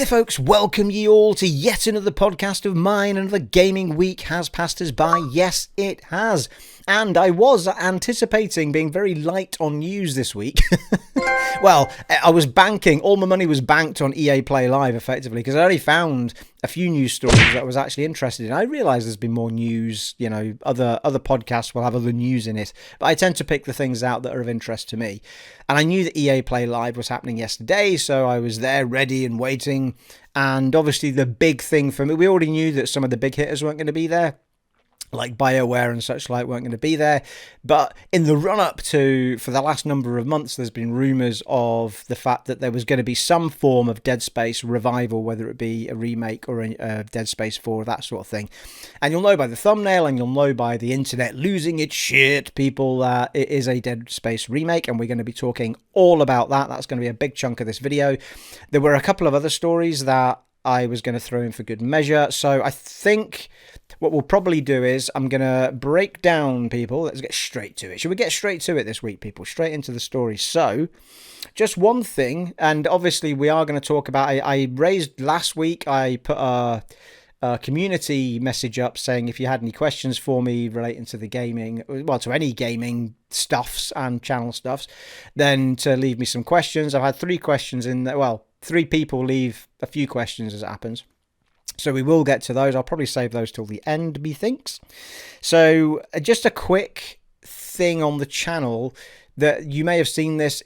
there folks, welcome ye all to yet another podcast of mine. Another gaming week has passed us by. Yes, it has. And I was anticipating being very light on news this week. Well, I was banking, all my money was banked on EA Play Live effectively, because I already found a few news stories that I was actually interested in. I realise there's been more news, you know, other podcasts will have other news in it, but I tend to pick the things out that are of interest to me. And I knew that EA Play Live was happening yesterday, so I was there ready and waiting. And obviously the big thing for me, we already knew that some of the big hitters weren't going to be there, like BioWare and such like weren't going to be there. But in the run-up to, for the last number of months, there's been rumours of the fact that there was going to be some form of Dead Space revival, whether it be a remake or a Dead Space 4, that sort of thing. And you'll know by the thumbnail and you'll know by the internet losing its shit, people, that it is a Dead Space remake, and we're going to be talking all about that. That's going to be a big chunk of this video. There were a couple of other stories that I was going to throw in for good measure. So I think what we'll probably do is I'm going to break down, people. Let's get straight to it. Should we get straight to it this week, people? Straight into the story. So just one thing, and obviously we are going to talk about, I raised last week, I put a community message up saying if you had any questions for me relating to the gaming, well, to any gaming stuffs and channel stuffs, then to leave me some questions. I've had 3 questions in there. Well, 3 people leave a few questions as it happens. So we will get to those. I'll probably save those till the end, methinks. So just a quick thing on the channel, that you may have seen this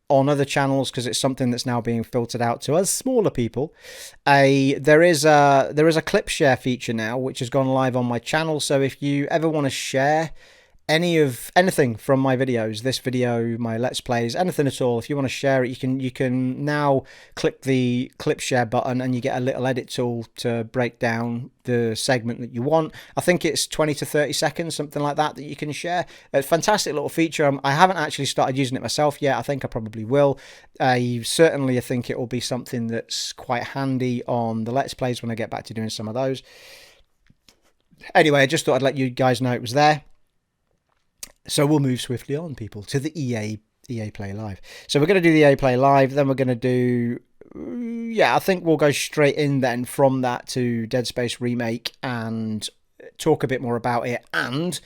on other channels because it's something that's now being filtered out to us smaller people. There is a clip share feature now which has gone live on my channel. So if you ever want to share anything from my videos, this video, my Let's Plays, anything at all, if you want to share it, you can now click the clip share button and you get a little edit tool to break down the segment that you want. I think it's 20 to 30 seconds, something like that you can share. A fantastic little feature. I haven't actually started using it myself yet. I think I probably will. I think it will be something that's quite handy on the Let's Plays when I get back to doing some of those. Anyway, I just thought I'd let you guys know it was there. So we'll move swiftly on, people, to the EA Play Live. So we're going to do the EA Play Live, then we're going to do, I think we'll go straight in then from that to Dead Space Remake and talk a bit more about it and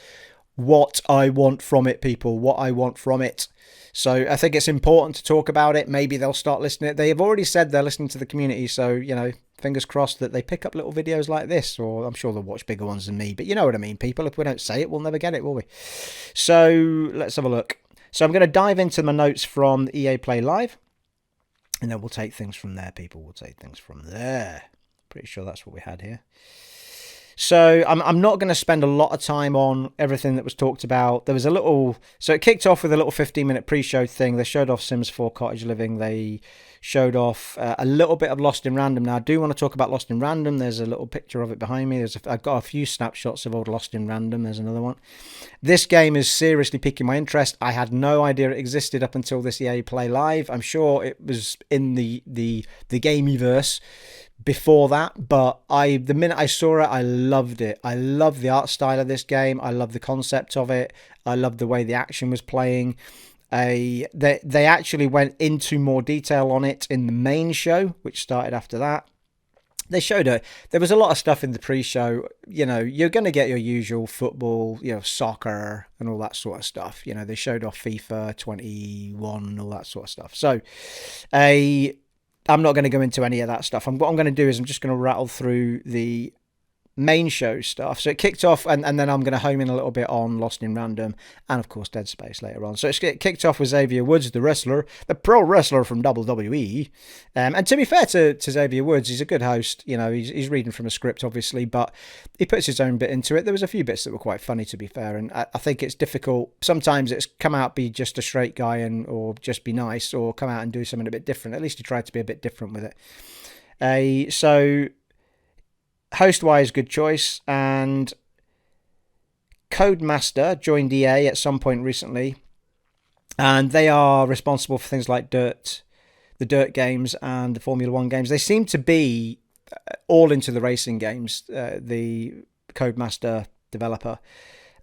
what I want from it, people, what I want from it. So I think it's important to talk about it. Maybe they'll start listening. They have already said they're listening to the community, so, you know, fingers crossed that they pick up little videos like this, or I'm sure they'll watch bigger ones than me. But you know what I mean, people. If we don't say it, we'll never get it, will we? So let's have a look. So I'm going to dive into my notes from the EA Play Live, and then we'll take things from there, people. We'll take things from there. Pretty sure that's what we had here. So I'm not going to spend a lot of time on everything that was talked about. There was a little... So it kicked off with a little 15-minute pre-show thing. They showed off Sims 4 Cottage Living. They showed off a little bit of Lost in Random. Now, I do want to talk about Lost in Random. There's a little picture of it behind me. I've got a few snapshots of old Lost in Random. There's another one. This game is seriously piquing my interest. I had no idea it existed up until this EA Play Live. I'm sure it was in the Gameiverse before that, but the minute I saw it, I loved it. I love the art style of this game. I love the concept of it. I love the way the action was playing. They actually went into more detail on it in the main show, which started after that. They showed it. There was a lot of stuff in the pre-show. You know, you're going to get your usual football, you know, soccer and all that sort of stuff. You know, they showed off FIFA 21 and all that sort of stuff. So, I'm not going to go into any of that stuff. What I'm going to do is I'm just going to rattle through the main show stuff. So it kicked off, and then I'm going to home in a little bit on Lost in Random and, of course, Dead Space later on. So it kicked off with Xavier Woods, the wrestler, the pro wrestler from WWE. And to be fair to Xavier Woods, he's a good host. You know, he's reading from a script, obviously, but he puts his own bit into it. There was a few bits that were quite funny, to be fair, and I think it's difficult. Sometimes it's come out, be just a straight guy or just be nice, or come out and do something a bit different. At least he tried to be a bit different with it. So host-wise, good choice. And Codemaster joined EA at some point recently, and they are responsible for things like the Dirt games and the Formula 1 games. They seem to be all into the racing games, the Codemaster developer.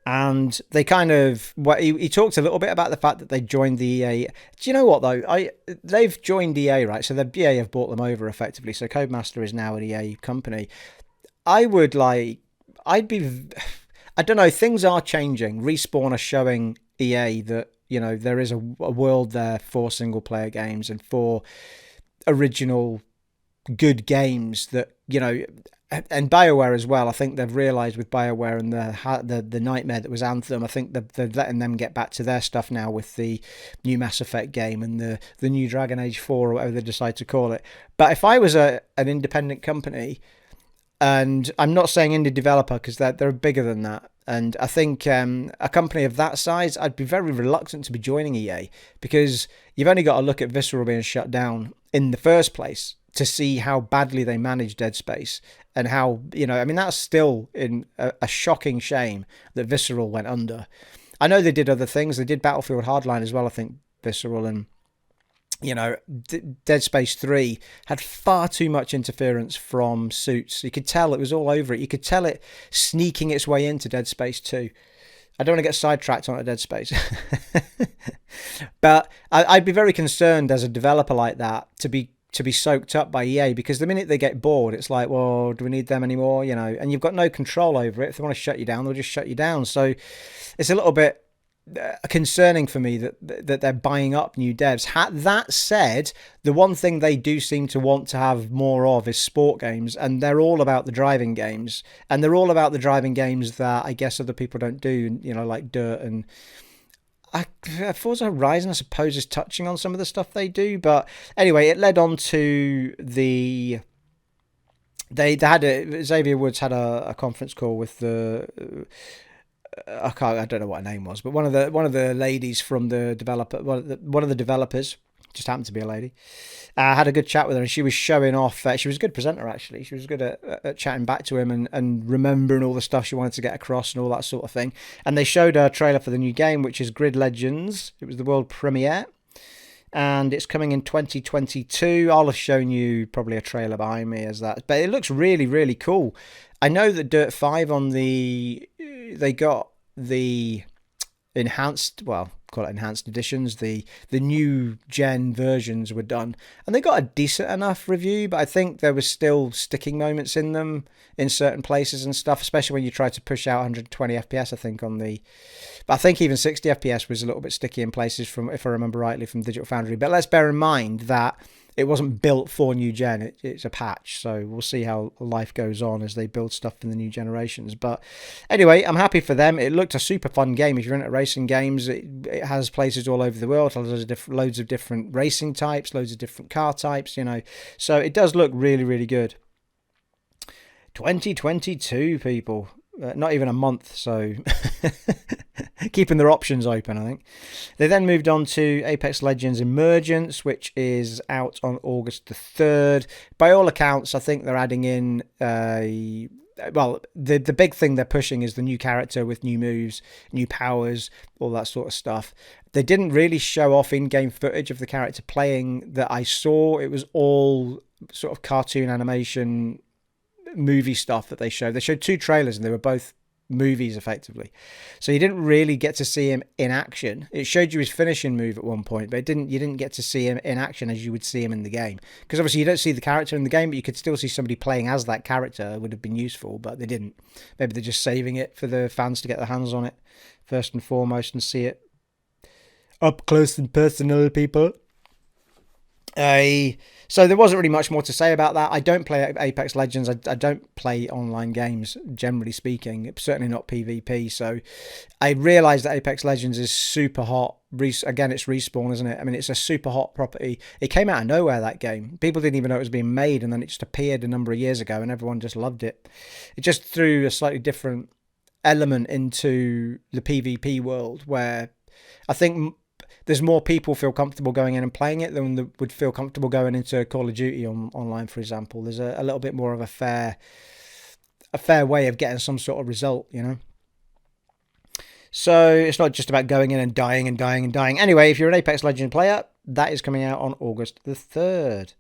And they kind of, he talked a little bit about the fact that they joined the EA. Do you know what though? They've joined EA, right? So the EA have bought them over effectively. So Codemaster is now an EA company. I would like, I'd be, I don't know. Things are changing. Respawn are showing EA that there is a world there for single player games and for original good games that and BioWare as well. I think they've realised with BioWare and the nightmare that was Anthem. I think they're letting them get back to their stuff now with the new Mass Effect game and the new Dragon Age 4 or whatever they decide to call it. But if I was an independent company, and I'm not saying indie developer because they're bigger than that. And I think a company of that size, I'd be very reluctant to be joining EA because you've only got to look at Visceral being shut down in the first place to see how badly they managed Dead Space and how, that's still in a shocking shame that Visceral went under. I know they did other things. They did Battlefield Hardline as well, I think, Visceral, and Dead Space 3 had far too much interference from suits. You could tell it was all over it. You could tell it sneaking its way into Dead Space 2. I don't want to get sidetracked on a Dead Space. But I'd be very concerned as a developer like that to be soaked up by EA, because the minute they get bored, it's like, well, do we need them anymore? And you've got no control over it. If they want to shut you down, they'll just shut you down. So it's a little bit concerning for me that they're buying up new devs. That said, the one thing they do seem to want to have more of is sport games, and they're all about the driving games, and they're all about the driving games that I guess other people don't do, like Dirt and Forza Horizon, I suppose, is touching on some of the stuff they do. But anyway, it led on to they had Xavier Woods had a conference call with I don't know what her name was, but one of the ladies from the developer, one of the developers, just happened to be a lady. Had a good chat with her, and she was showing off. She was a good presenter, actually. She was good at chatting back to him and remembering all the stuff she wanted to get across and all that sort of thing. And they showed a trailer for the new game, which is Grid Legends. It was the world premiere, and it's coming in 2022. I'll have shown you probably a trailer behind me as that, but it looks really, really cool. I know that Dirt 5 they got the enhanced, well, call it enhanced editions, the new gen versions were done, and they got a decent enough review, but I think there was still sticking moments in them in certain places and stuff, especially when you try to push out 120 FPS, I think, but I think even 60 FPS was a little bit sticky in places, from, if I remember rightly, from Digital Foundry. But let's bear in mind that it wasn't built for new gen. It's a patch, so we'll see how life goes on as they build stuff in the new generations. But anyway, I'm happy for them. It looked a super fun game. If you're into racing games, it has places all over the world, loads of different racing types, loads of different car types, So it does look really, really good. 2022, people. Not even a month, so keeping their options open, I think. They then moved on to Apex Legends Emergence, which is out on August the 3rd. By all accounts, I think they're adding in the big thing they're pushing is the new character with new moves, new powers, all that sort of stuff. They didn't really show off in-game footage of the character playing that I saw. It was all sort of cartoon animation movie stuff that they showed. They showed 2 trailers and they were both movies effectively, so you didn't really get to see him in action. It showed you his finishing move at one point, but you didn't get to see him in action as you would see him in the game, because obviously you don't see the character in the game, but you could still see somebody playing as that character. It would have been useful, but they didn't. Maybe they're just saving it for the fans to get their hands on it first and foremost and see it up close and personal, people. So there wasn't really much more to say about that. I don't play Apex Legends. I don't play online games, generally speaking. Certainly not PvP. So I realised that Apex Legends is super hot. Again, it's Respawn, isn't it? I mean, it's a super hot property. It came out of nowhere, that game. People didn't even know it was being made, and then it just appeared a number of years ago, and everyone just loved it. It just threw a slightly different element into the PvP world, where I think there's more people feel comfortable going in and playing it than would feel comfortable going into Call of Duty online, for example. There's a little bit more of a fair way of getting some sort of result, So it's not just about going in and dying and dying and dying. Anyway, if you're an Apex Legends player, that is coming out on August the 3rd.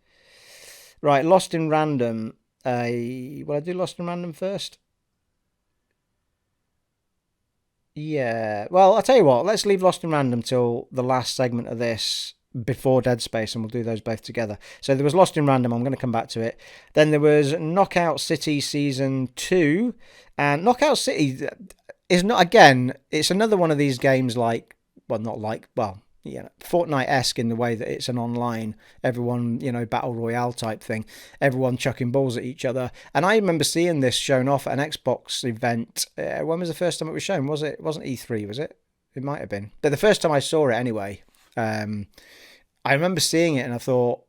Right, Lost in Random. Will I do Lost in Random first? Yeah. Well, I'll tell you what. Let's leave Lost in Random till the last segment of this before Dead Space, and we'll do those both together. So there was Lost in Random. I'm going to come back to it. Then there was Knockout City Season 2. And Knockout City is not, again, it's another one of these games like, well, not like, well, Fortnite-esque in the way that it's an online, everyone, battle royale type thing, everyone chucking balls at each other. And I remember seeing this shown off at an Xbox event. When was the first time it was shown? It wasn't E3, was it? It might have been. But the first time I saw it anyway, I remember seeing it and I thought,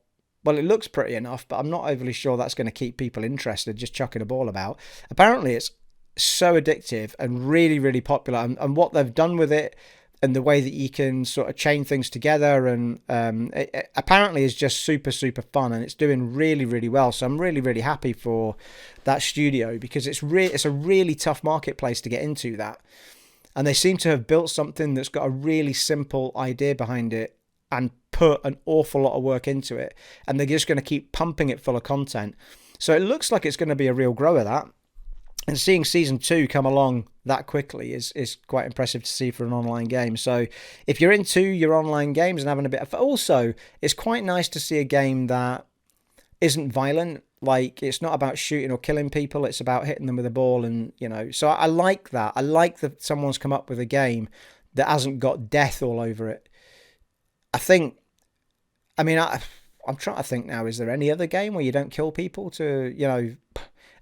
well, it looks pretty enough, but I'm not overly sure that's going to keep people interested, just chucking a ball about. Apparently, it's so addictive and really, really popular. And what they've done with it and the way that you can sort of chain things together and it apparently is just super, super fun, and it's doing really, really well. So I'm really, really happy for that studio, because it's a really tough marketplace to get into that. And they seem to have built something that's got a really simple idea behind it and put an awful lot of work into it. And they're just going to keep pumping it full of content. So it looks like it's going to be a real grower, that. And seeing Season 2 come along that quickly is quite impressive to see for an online game. So if you're into your online games and having a bit of fun, also, it's quite nice to see a game that isn't violent. Like, it's not about shooting or killing people. It's about hitting them with a ball and, So I like that. I like that someone's come up with a game that hasn't got death all over it. I'm trying to think now, is there any other game where you don't kill people to,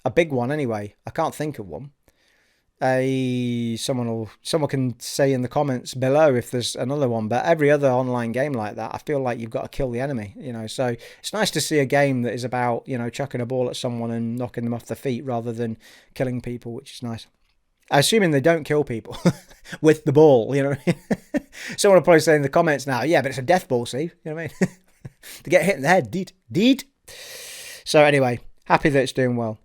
a big one anyway? I can't think of one. Someone can say in the comments below if there's another one, but every other online game like that, I feel like you've got to kill the enemy, so it's nice to see a game that is about, chucking a ball at someone and knocking them off their feet rather than killing people, which is nice. Assuming they don't kill people with the ball, Someone will probably say in the comments now, yeah, but it's a death ball, Steve, you know what I mean? To get hit in the head, deed. So anyway, happy that it's doing well.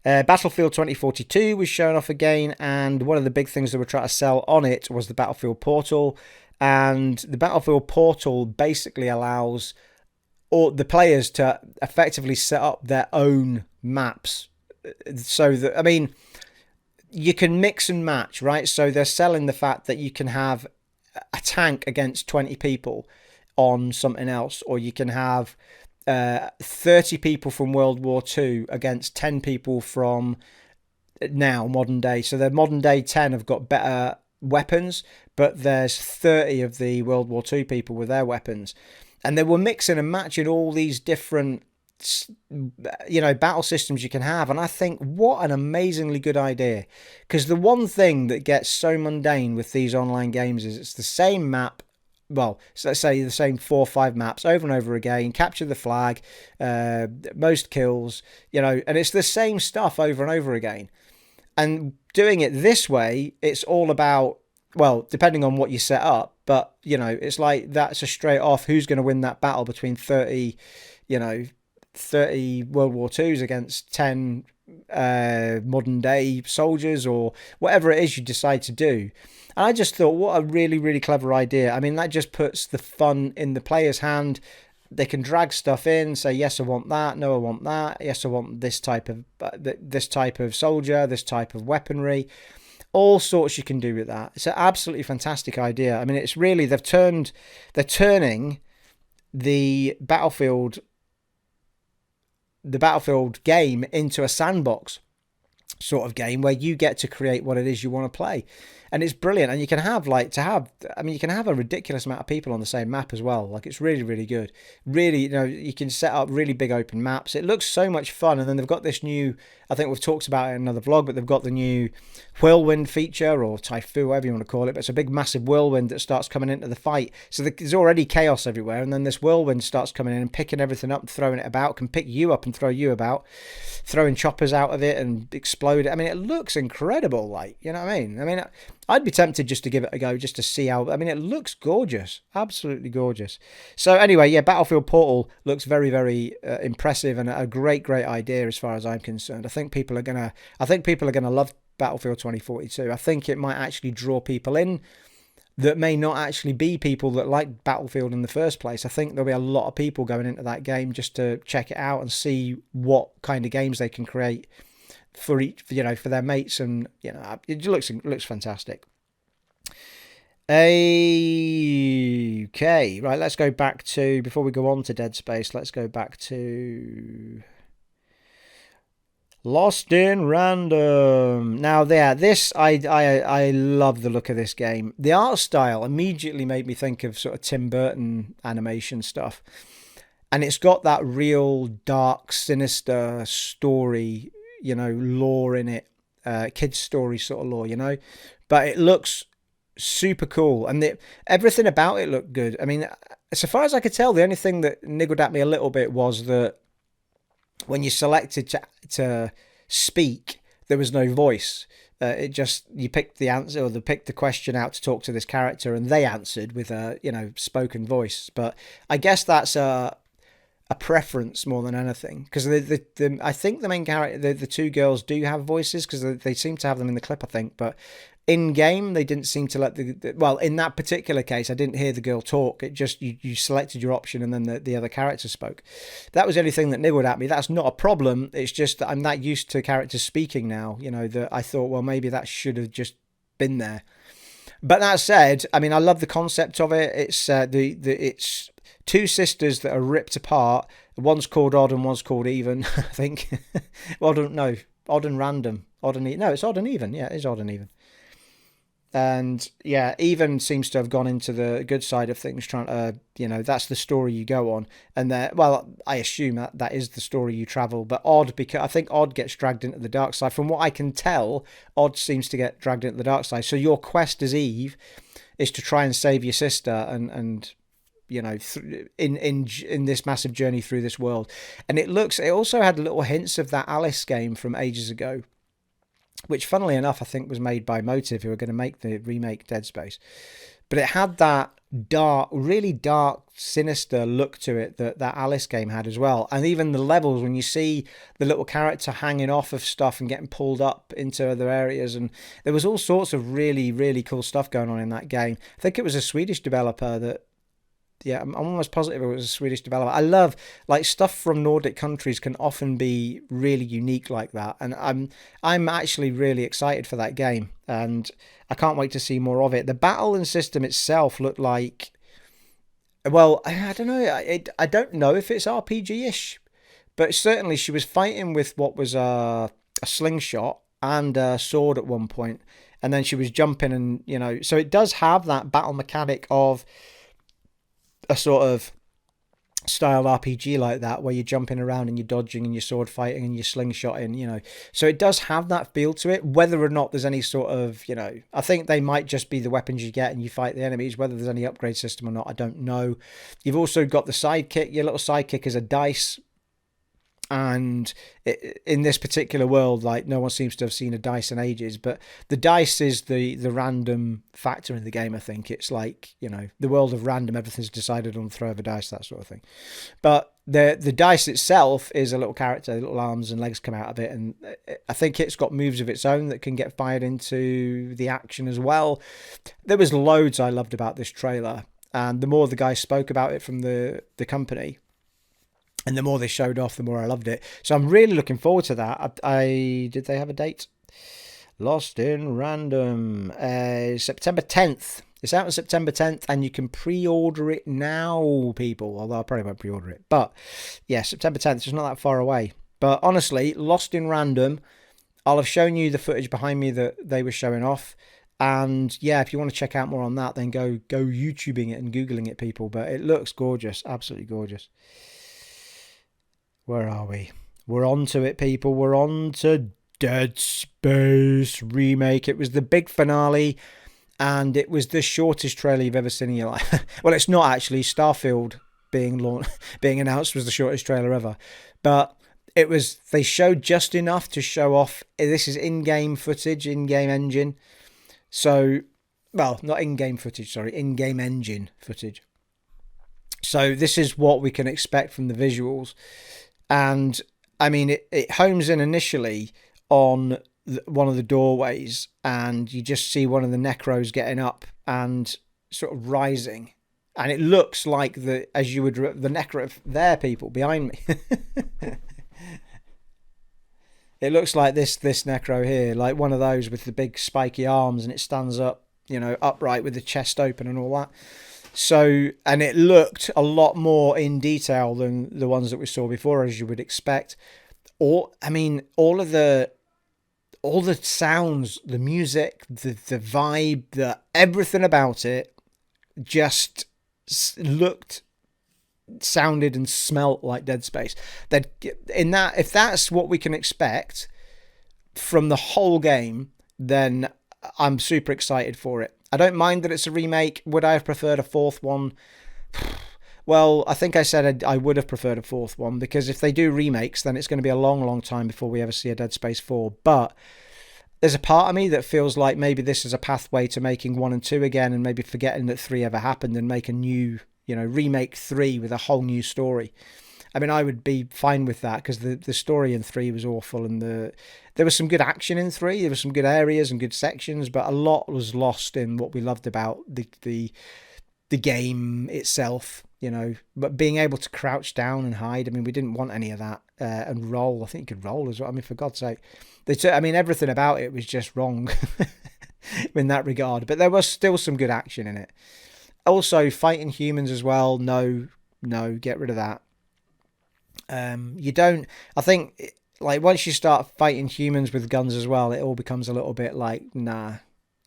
Battlefield 2042 was shown off again, and one of the big things that we're trying to sell on it was the Battlefield Portal. And the Battlefield Portal basically allows all the players to effectively set up their own maps. So that, you can mix and match, right? So they're selling the fact that you can have a tank against 20 people on something else, or you can have 30 people from World War II against 10 people from now, modern day. So the modern day 10 have got better weapons, but there's 30 of the World War II people with their weapons. And they were mixing and matching all these different battle systems you can have. And I think, what an amazingly good idea. Because the one thing that gets so mundane with these online games is it's the same map. Well, so let's say the same 4 or 5 maps over and over again, capture the flag, most kills, and it's the same stuff over and over again. And doing it this way, it's all about, well, depending on what you set up, but, it's like that's a straight off who's going to win that battle between 30 World War IIs against 10 modern day soldiers, or whatever it is you decide to do. And I just thought, what a really, really clever idea. That just puts the fun in the player's hand. They can drag stuff in, say, yes, I want that. No, I want that. Yes, I want this type of soldier, this type of weaponry. All sorts you can do with that. It's an absolutely fantastic idea. It's really, they're turning the Battlefield game into a sandbox sort of game where you get to create what it is you want to play. And it's brilliant. And you can have you can have a ridiculous amount of people on the same map as well. Like, it's really, really good. Really, you can set up really big open maps. It looks so much fun. And then they've got this new, I think we've talked about it in another vlog, but they've got the new whirlwind feature, or typhoon, whatever you want to call it. But it's a big, massive whirlwind that starts coming into the fight. So there's already chaos everywhere. And then this whirlwind starts coming in and picking everything up and throwing it about, can pick you up and throw you about, throwing choppers out of it and explode it. It looks incredible. Like, you know what I mean? I'd be tempted just to give it a go, just to see how. It looks gorgeous, absolutely gorgeous. So anyway, yeah, Battlefield Portal looks very, very impressive, and a great, great idea as far as I'm concerned. I think people are gonna love Battlefield 2042. I think it might actually draw people in that may not actually be people that like Battlefield in the first place. I think there'll be a lot of people going into that game just to check it out and see what kind of games they can create for each, for their mates, and it looks fantastic. Okay, right, let's go back to, before we go on to Dead Space, let's go back to Lost in Random. Now, this, I love the look of this game. The art style immediately made me think of sort of Tim Burton animation stuff. And it's got that real dark, sinister story, lore in it. Kids' story sort of lore, But it looks super cool. And everything about it looked good. I mean, so far as I could tell, the only thing that niggled at me a little bit was that when you selected to speak, there was no voice. You picked the answer, or they picked the question out to talk to this character, and they answered with a spoken voice. But I guess that's a preference more than anything, because I think the main character, the two girls, do have voices, because they seem to have them in the clip, I think, but in game they didn't seem to let well, in that particular case I didn't hear the girl talk. It just, you selected your option and then the other character spoke. That was the only thing that niggled at me. That's not a problem, it's just that I'm that used to characters speaking now, that I thought, well, maybe that should have just been there. But that said, I mean, I love the concept of it. It's it's two sisters that are ripped apart. One's called Odd and one's called Even, I think. Well, no, Odd and Random. No, it's Odd and Even. Yeah, it is Odd and Even. And yeah, Even seems to have gone into the good side of things, trying to, that's the story you go on. And well, I assume that is the story you travel. But Odd, because I think Odd gets dragged into the dark side. From what I can tell, Odd seems to get dragged into the dark side. So your quest as Eve is to try and save your sister and in this massive journey through this world. And it also had little hints of that Alice game from ages ago, which funnily enough I think was made by Motive, who are going to make the remake Dead Space. But it had that really dark, sinister look to it that Alice game had as well. And even the levels, when you see the little character hanging off of stuff and getting pulled up into other areas, and there was all sorts of really, really cool stuff going on in that game. I think it was a Swedish developer that, yeah, I'm almost positive it was a Swedish developer. I love, stuff from Nordic countries can often be really unique like that, and I'm actually really excited for that game, and I can't wait to see more of it. The battle and system itself looked like, well, I don't know, I don't know if it's RPG-ish, but certainly she was fighting with what was a slingshot and a sword at one point, and then she was jumping, and so it does have that battle mechanic of a sort of style RPG like that, where you're jumping around and you're dodging and you're sword fighting and you're slingshotting, so it does have that feel to it. Whether or not there's any sort of, I think they might just be the weapons you get and you fight the enemies. Whether there's any upgrade system or not, I don't know. You've also got the sidekick. Your little sidekick is a dice. And in this particular world, no one seems to have seen a dice in ages, but the dice is the random factor in the game. I think it's the world of random, everything's decided on the throw of a dice, that sort of thing. But the dice itself is a little character, little arms and legs come out of it, and I think it's got moves of its own that can get fired into the action as well. There was loads I loved about this trailer, and the more the guys spoke about it from the company, and the more they showed off, the more I loved it. So I'm really looking forward to that. Did they have a date? Lost in Random. September 10th. It's out on September 10th, and you can pre-order it now, people. Although I probably won't pre-order it. But yeah, September 10th. It's not that far away. But honestly, Lost in Random, I'll have shown you the footage behind me that they were showing off. And yeah, if you want to check out more on that, then go YouTubing it and Googling it, people. But it looks gorgeous. Absolutely gorgeous. Where are we? We're on to it, people. We're on to Dead Space Remake. It was the big finale, and it was the shortest trailer you've ever seen in your life. Well, it's not actually. Starfield being announced was the shortest trailer ever. But it was, they showed just enough to show off. This is in-game footage, in-game engine. So, well, not in-game footage, sorry, in-game engine footage. So this is what we can expect from the visuals. And I mean, it homes in initially on one of the doorways, and you just see one of the necros getting up and sort of rising, and it looks like the necro there, people behind me. It looks like this Necro here, like one of those with the big spiky arms, and it stands up, upright with the chest open and all that. So, and it looked a lot more in detail than the ones that we saw before, as you would expect. All the sounds, the music, the vibe, everything about it just looked, sounded and smelt like Dead Space. If that's what we can expect from the whole game, then I'm super excited for it. I don't mind that it's a remake. Would I have preferred a fourth one? Well, I think I said I would have preferred a fourth one, because if they do remakes, then it's going to be a long, long time before we ever see a Dead Space 4. But there's a part of me that feels like maybe this is a pathway to making 1 and 2 again, and maybe forgetting that 3 ever happened, and make a new, remake 3 with a whole new story. I mean, I would be fine with that, because the story in 3 was awful, and there was some good action in 3. There were some good areas and good sections, but a lot was lost in what we loved about the game itself. But being able to crouch down and hide, I mean, we didn't want any of that, and roll. I think you could roll as well. I mean, for God's sake, everything about it was just wrong in that regard. But there was still some good action in it. Also, fighting humans as well. No, get rid of that. You don't. I think, like, once you start fighting humans with guns as well, it all becomes a little bit like, nah.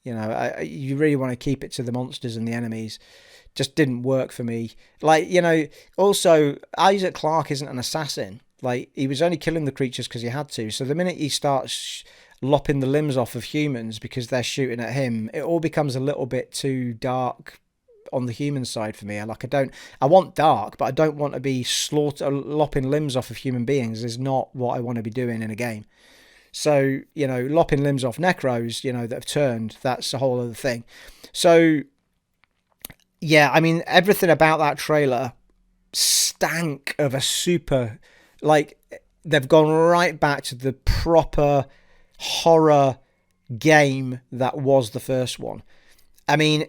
You really want to keep it to the monsters and the enemies. Just didn't work for me. Like, also, Isaac Clarke isn't an assassin. Like, he was only killing the creatures because he had to. So the minute he starts lopping the limbs off of humans because they're shooting at him, it all becomes a little bit too dark on the human side for me. I want dark, but I don't want to be lopping limbs off of human beings is not what I want to be doing in a game. So, lopping limbs off Necros, that have turned, that's a whole other thing. So, yeah, I mean, everything about that trailer stank of a super, like, they've gone right back to the proper horror game that was the first one. I mean,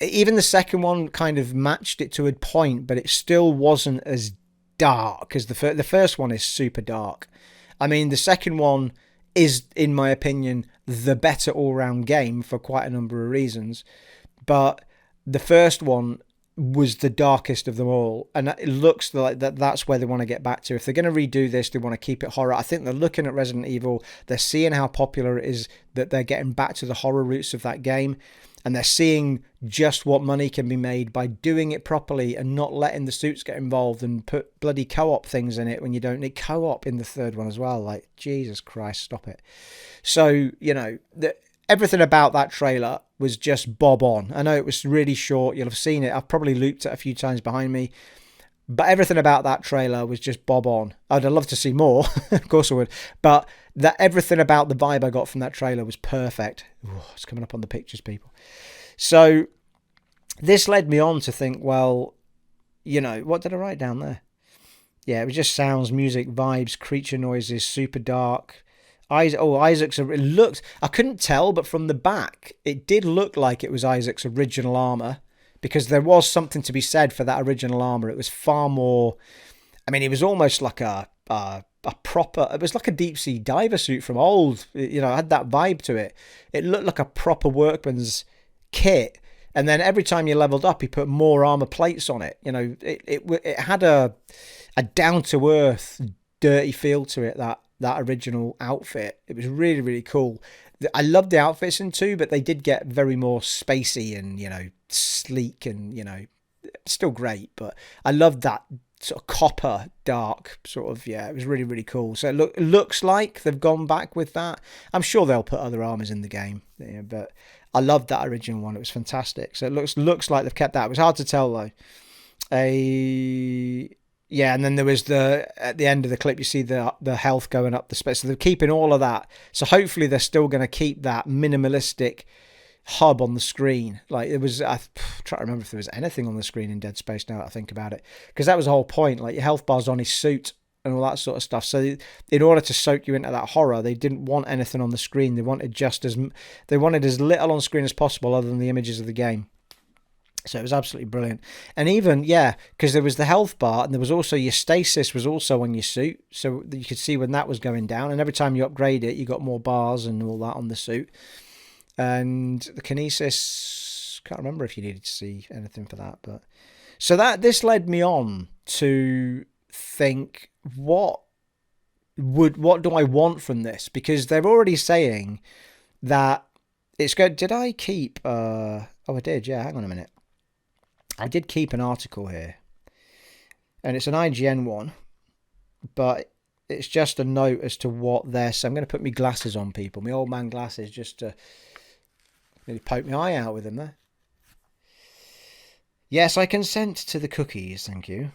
even the second one kind of matched it to a point, but it still wasn't as dark as the first one is super dark. I mean, the second one is, in my opinion, the better all-round game for quite a number of reasons. But the first one was the darkest of them all. And it looks like that's where they want to get back to. If they're going to redo this, they want to keep it horror. I think they're looking at Resident Evil. They're seeing how popular it is, that they're getting back to the horror roots of that game. And they're seeing just what money can be made by doing it properly and not letting the suits get involved and put bloody co-op things in it when you don't need co-op in the third one as well. Like, Jesus Christ, stop it. So, everything about that trailer was just bob on. I know it was really short. You'll have seen it. I've probably looped it a few times behind me. But everything about that trailer was just bob on. I'd love to see more. Of course I would. But everything about the vibe I got from that trailer was perfect. Ooh, it's coming up on the pictures, people. So this led me on to think, well, what did I write down there? Yeah, it was just sounds, music, vibes, creature noises, super dark. Isaac's. It looked. I couldn't tell, but from the back, it did look like it was Isaac's original armor, because there was something to be said for that original armor. It was far more. I mean, it was almost like a proper. It was like a deep sea diver suit from old. It had that vibe to it. It looked like a proper workman's kit. And then every time you leveled up, he put more armor plates on it. It had a down to earth, dirty feel to it. That original outfit. It was really, really cool. I loved the outfits in 2, but they did get very more spacey and, sleek and, still great. But I loved that sort of copper, dark sort of, yeah, it was really, really cool. So it looks like they've gone back with that. I'm sure they'll put other armors in the game, but I loved that original one. It was fantastic. So it looks like they've kept that. It was hard to tell, though. Yeah, and then there was at the end of the clip, you see the health going up the space. So they're keeping all of that. So hopefully they're still going to keep that minimalistic hub on the screen. Like, it was, I'm trying to remember if there was anything on the screen in Dead Space now that I think about it. Because that was the whole point. Like, your health bar's on his suit and all that sort of stuff. So in order to soak you into that horror, they didn't want anything on the screen. They wanted as little on screen as possible other than the images of the game. So it was absolutely brilliant. And even, yeah, because there was the health bar and there was also your stasis was also on your suit. So you could see when that was going down. And every time you upgrade it, you got more bars and all that on the suit. And the kinesis, can't remember if you needed to see anything for that. But so this led me on to think, what do I want from this? Because they're already saying that it's good. Did I keep, oh, I did. Yeah. Hang on a minute. I did keep an article here, and it's an IGN one, but it's just a note as to what they're saying. I'm going to put my glasses on, people, my old man glasses, just to really poke my eye out with them there. Yes, I consent to the cookies, thank you.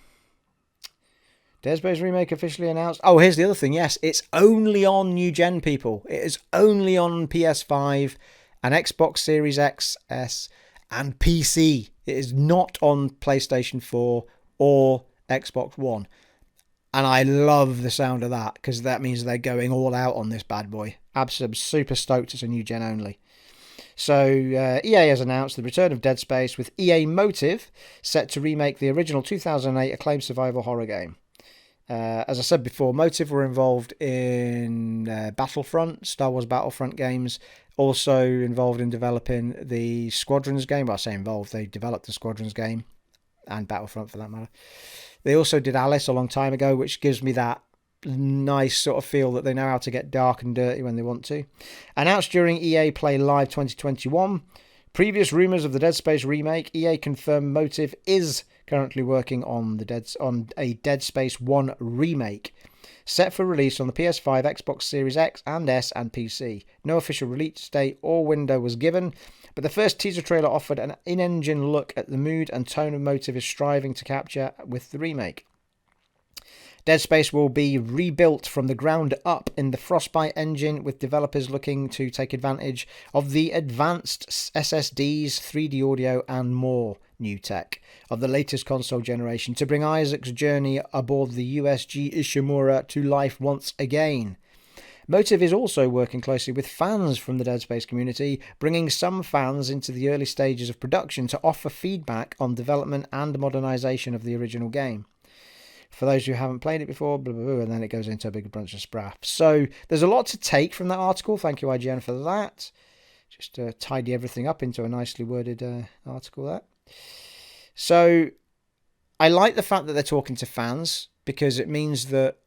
Dead Space Remake officially announced. Oh, here's the other thing. Yes, it's only on new gen, people. It is only on PS5 and Xbox Series X, S, and PC. It is not on PlayStation 4 or Xbox One. And I love the sound of that, because that means they're going all out on this bad boy. Absolutely super stoked it's a new gen only. So EA has announced the return of Dead Space, with EA Motive set to remake the original 2008 acclaimed survival horror game. As I said before, Motive were involved in Battlefront, Star Wars Battlefront games, also involved in developing the Squadrons game. Well, I say involved, they developed the Squadrons game, and Battlefront for that matter. They also did Alice a long time ago, which gives me that nice sort of feel that they know how to get dark and dirty when they want to. Announced during EA Play Live 2021, previous rumours of the Dead Space remake, EA confirmed Motive is currently working on a Dead Space 1 remake, set for release on the PS5, Xbox Series X and S, and PC. No official release date or window was given, but the first teaser trailer offered an in-engine look at the mood and tone of Motive is striving to capture with the remake. Dead Space will be rebuilt from the ground up in the Frostbite engine, with developers looking to take advantage of the advanced SSDs, 3D audio, and more new tech of the latest console generation to bring Isaac's journey aboard the USG Ishimura to life once again. Motive is also working closely with fans from the Dead Space community, bringing some fans into the early stages of production to offer feedback on development and modernisation of the original game. For those who haven't played it before, blah, blah, blah, and then it goes into a big bunch of spraff. So there's a lot to take from that article. Thank you, IGN, for that. Just to tidy everything up into a nicely worded article there. So I like the fact that they're talking to fans, because it means that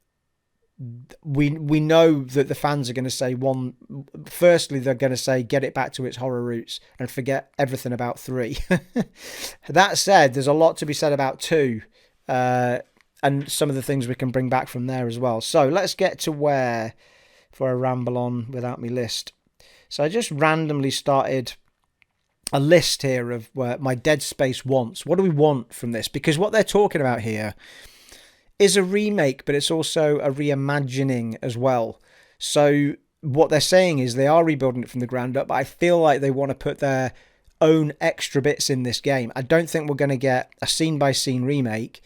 we know that the fans are going to say, firstly, they're going to say, get it back to its horror roots and forget everything about 3. That said, there's a lot to be said about 2. And some of the things we can bring back from there as well. So let's get to where, before I ramble on without me list. So I just randomly started a list here of where my Dead Space wants. What do we want from this? Because what they're talking about here is a remake, but it's also a reimagining as well. So what they're saying is they are rebuilding it from the ground up, but I feel like they want to put their own extra bits in this game. I don't think we're going to get a scene-by-scene remake,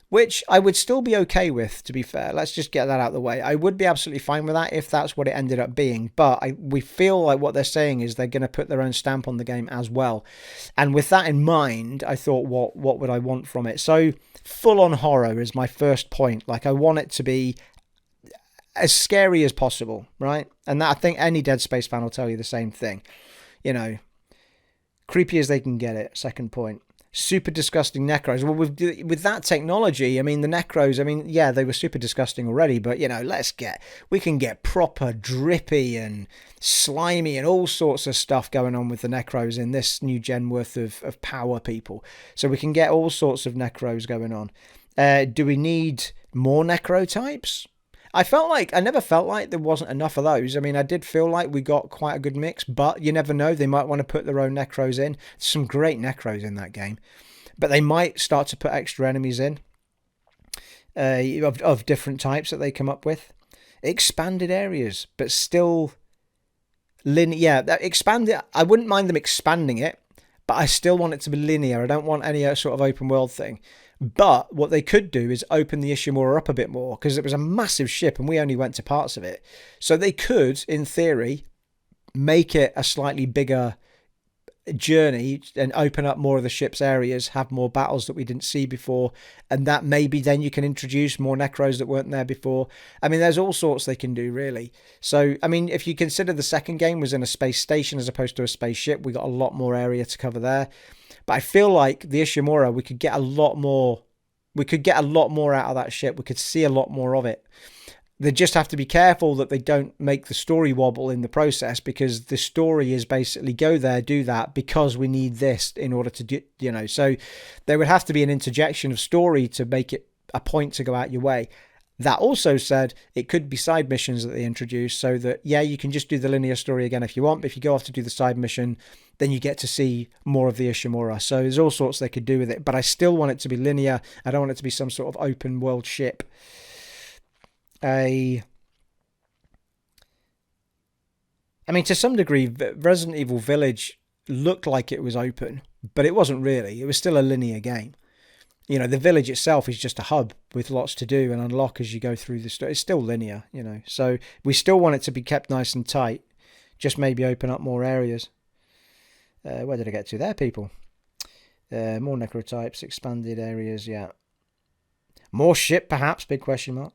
which I would still be okay with, to be fair. Let's just get that out of the way. I would be absolutely fine with that if that's what it ended up being. But we feel like what they're saying is they're going to put their own stamp on the game as well. And with that in mind, I thought, what would I want from it? So full-on horror is my first point. Like, I want it to be as scary as possible, right? And that, I think any Dead Space fan will tell you the same thing. You know, creepy as they can get it, second point. Super disgusting necros. Well, with that technology, I mean, the necros, I mean, yeah, they were super disgusting already, but, you know, we can get proper drippy and slimy and all sorts of stuff going on with the necros in this new gen worth of power, people. So we can get all sorts of necros going on. Do we need more necro types? I never felt like there wasn't enough of those. I mean, I did feel like we got quite a good mix, but you never know. They might want to put their own necros in. There's some great necros in that game. But they might start to put extra enemies in of different types that they come up with. Expanded areas, but still linear. Yeah, expanded. I wouldn't mind them expanding it, but I still want it to be linear. I don't want any sort of open world thing. But what they could do is open the Ishimura up a bit more, because it was a massive ship and we only went to parts of it. So they could, in theory, make it a slightly bigger journey and open up more of the ship's areas, have more battles that we didn't see before, and that maybe then you can introduce more Necros that weren't there before. I mean, there's all sorts they can do, really. So, I mean, if you consider the second game was in a space station as opposed to a spaceship, we got a lot more area to cover there. But I feel like the Ishimura, we could get a lot more out of that ship. We could see a lot more of it. They just have to be careful that they don't make the story wobble in the process, because the story is basically go there, do that, because we need this in order to do, so there would have to be an interjection of story to make it a point to go out your way. That also said, it could be side missions that they introduce, so that, yeah, you can just do the linear story again if you want, but if you go off to do the side mission, then you get to see more of the Ishimura. So there's all sorts they could do with it, but I still want it to be linear. I don't want it to be some sort of open world ship. I mean, to some degree, Resident Evil Village looked like it was open, but it wasn't really. It was still a linear game. The village itself is just a hub with lots to do and unlock as you go through the story. It's still linear, So we still want it to be kept nice and tight, just maybe open up more areas. Where did I get to there, people? More necrotypes, expanded areas, yeah. More ship, perhaps, big question mark.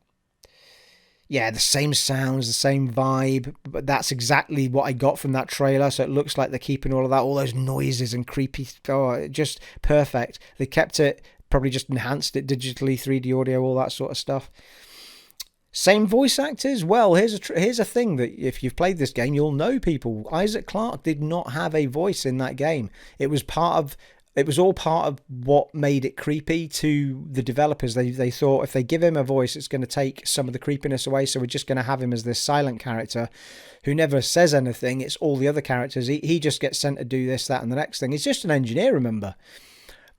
Yeah, the same sounds, the same vibe, but that's exactly what I got from that trailer. So it looks like they're keeping all of that, all those noises and creepy, just perfect. They kept it, probably just enhanced it digitally, 3D audio, all that sort of stuff. Same voice actors. Well, here's a thing that if you've played this game, you'll know, people. Isaac Clarke did not have a voice in that game. It was all part of what made it creepy to the developers. They thought if they give him a voice, it's going to take some of the creepiness away. So we're just going to have him as this silent character who never says anything. It's all the other characters. He just gets sent to do this, that, and the next thing. He's just an engineer, remember?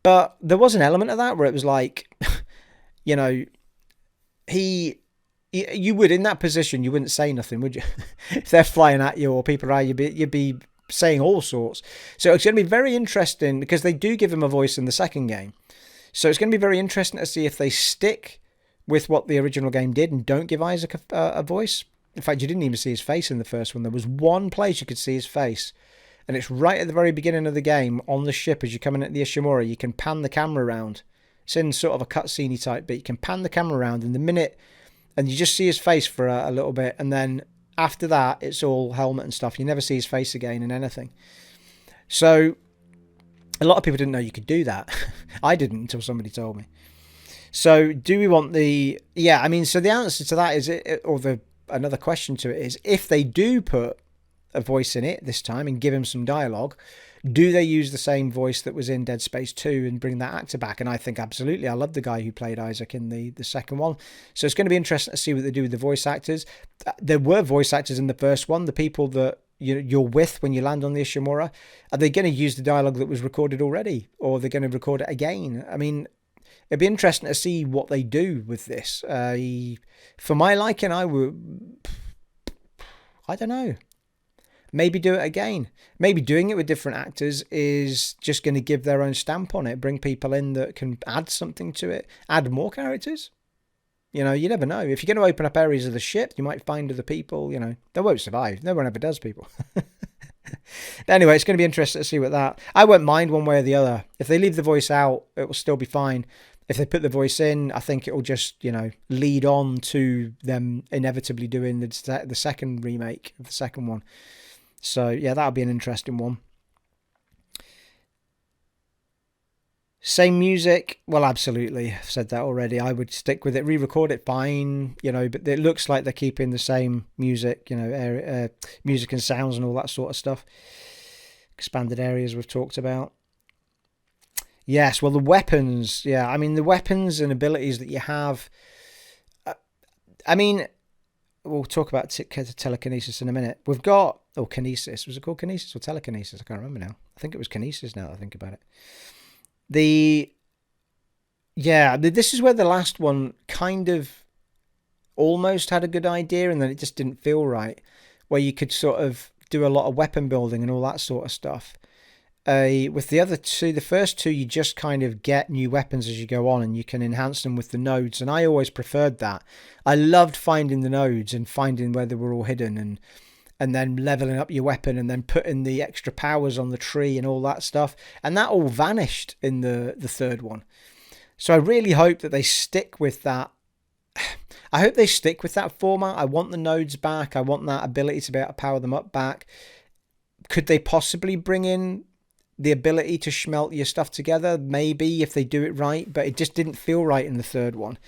But there was an element of that where it was like, you would, in that position, you wouldn't say nothing, would you? If they're flying at you or people are, you'd be saying all sorts. So it's going to be very interesting, because they do give him a voice in the second game. So it's going to be very interesting to see if they stick with what the original game did and don't give Isaac a voice. In fact, you didn't even see his face in the first one. There was one place you could see his face, and it's right at the very beginning of the game on the ship as you're coming at the Ishimura. You can pan the camera around. It's in sort of a cutscene type bit. You can pan the camera around in the minute, and you just see his face for a little bit, and then after that, it's all helmet and stuff. You never see his face again in anything. So a lot of people didn't know you could do that. I didn't until somebody told me. So do we want the... Yeah, I mean, so the answer to that is, another question to it is, if they do put a voice in it this time and give him some dialogue, do they use the same voice that was in Dead Space 2 and bring that actor back? And I think absolutely. I love the guy who played Isaac in the second one. So it's going to be interesting to see what they do with the voice actors. There were voice actors in the first one, the people that you're with when you land on the Ishimura. Are they going to use the dialogue that was recorded already, or are they going to record it again? I mean, it'd be interesting to see what they do with this. For my liking, I don't know. Maybe do it again. Maybe doing it with different actors is just going to give their own stamp on it, bring people in that can add something to it, add more characters. You never know. If you're going to open up areas of the ship, you might find other people, they won't survive. No one ever does, people. Anyway, it's going to be interesting to see what that... I won't mind one way or the other. If they leave the voice out, it will still be fine. If they put the voice in, I think it will just, lead on to them inevitably doing the second remake of the second one. So, yeah, that'll be an interesting one. Same music? Well, absolutely. I've said that already. I would stick with it. Re-record it, fine. But it looks like they're keeping the same music, music and sounds and all that sort of stuff. Expanded areas we've talked about. Yes, well, the weapons. Yeah, I mean, the weapons and abilities that you have. We'll talk about telekinesis in a minute. We've got... Oh, kinesis. Was it called kinesis or telekinesis? I can't remember now. I think it was kinesis now that I think about it. This is where the last one kind of almost had a good idea, and then it just didn't feel right, where you could sort of do a lot of weapon building and all that sort of stuff. With the other two, the first two, you just kind of get new weapons as you go on, and you can enhance them with the nodes, and I always preferred that. I loved finding the nodes and finding where they were all hidden, and and then leveling up your weapon and then putting the extra powers on the tree and all that stuff. And that all vanished in the third one. So I really hope that they stick with that. I hope they stick with that format. I want the nodes back. I want that ability to be able to power them up back. Could they possibly bring in the ability to smelt your stuff together? Maybe, if they do it right, but it just didn't feel right in the third one.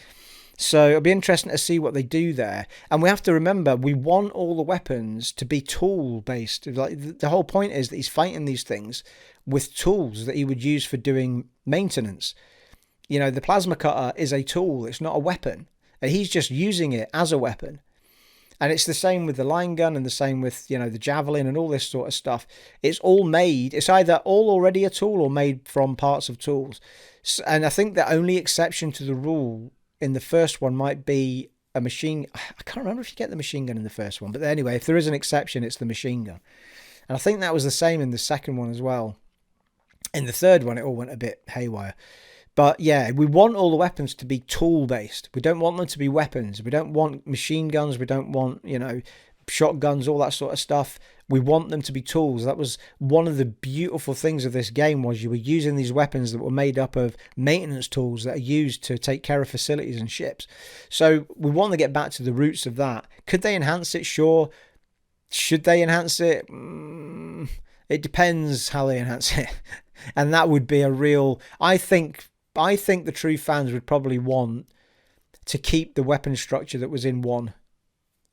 So it'll be interesting to see what they do there. And we have to remember, we want all the weapons to be tool-based. Like, the whole point is that he's fighting these things with tools that he would use for doing maintenance. You know, the plasma cutter is a tool. It's not a weapon. And he's just using it as a weapon. And it's the same with the line gun and the same with, you know, the javelin and all this sort of stuff. It's all made. It's either all already a tool or made from parts of tools. And I think the only exception to the rule in the first one might be a machine. I can't remember if you get the machine gun in the first one, but anyway, if there is an exception, it's the machine gun. And I think that was the same in the second one as well. In the third one, it all went a bit haywire. But yeah, we want all the weapons to be tool-based. We don't want them to be weapons. We don't want machine guns. We don't want, you know, shotguns, all that sort of stuff. We want them to be tools. That was one of the beautiful things of this game, was you were using these weapons that were made up of maintenance tools that are used to take care of facilities and ships. So we want to get back to the roots of that. Could they enhance it? Sure. Should they enhance it? It depends how they enhance it. And that would be a real... I think the true fans would probably want to keep the weapon structure that was in 1.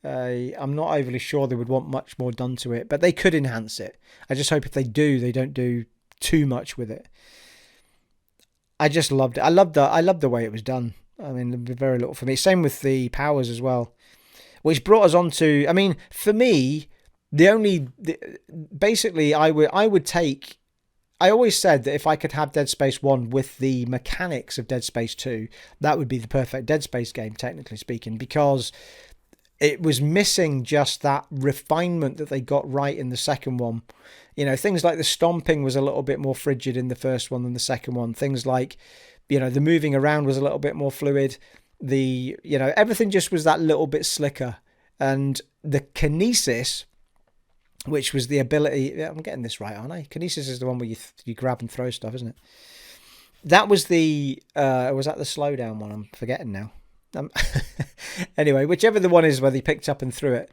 I'm not overly sure they would want much more done to it, but they could enhance it. I just hope if they do, they don't do too much with it. I just loved it. I loved the way it was done. I mean, very little for me. Same with the powers as well, which brought us on to, I mean, for me, basically I would take, I always said that if I could have Dead Space 1 with the mechanics of Dead Space 2, that would be the perfect Dead Space game, technically speaking, because it was missing just that refinement that they got right in the second one. You know, things like the stomping was a little bit more frigid in the first one than the second one. Things like, you know, the moving around was a little bit more fluid. Everything just was that little bit slicker. And the kinesis, which was the ability... I'm getting this right, aren't I? Kinesis is the one where you grab and throw stuff, isn't it? That was the... was that the slowdown one? I'm forgetting now. Anyway, whichever the one is where they picked up and threw it.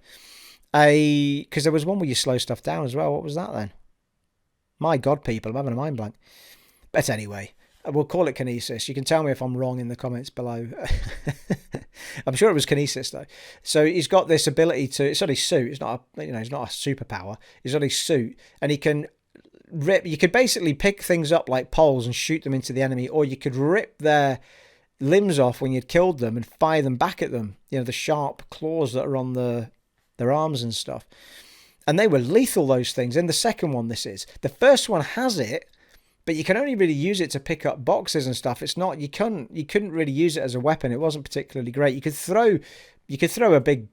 Because there was one where you slow stuff down as well. What was that then? My God, people, I'm having a mind blank. But anyway, we'll call it kinesis. You can tell me if I'm wrong in the comments below. I'm sure it was kinesis though. So he's got this ability to... It's on his suit. It's not a superpower. It's on his suit, and he can rip... You could basically pick things up like poles and shoot them into the enemy, or you could rip their limbs off when you'd killed them and fire them back at them. You know, the sharp claws that are on their arms and stuff. And they were lethal, those things. In the second one, this is. The first one has it, but you can only really use it to pick up boxes and stuff. It's not... You couldn't really use it as a weapon. It wasn't particularly great. You could throw a big,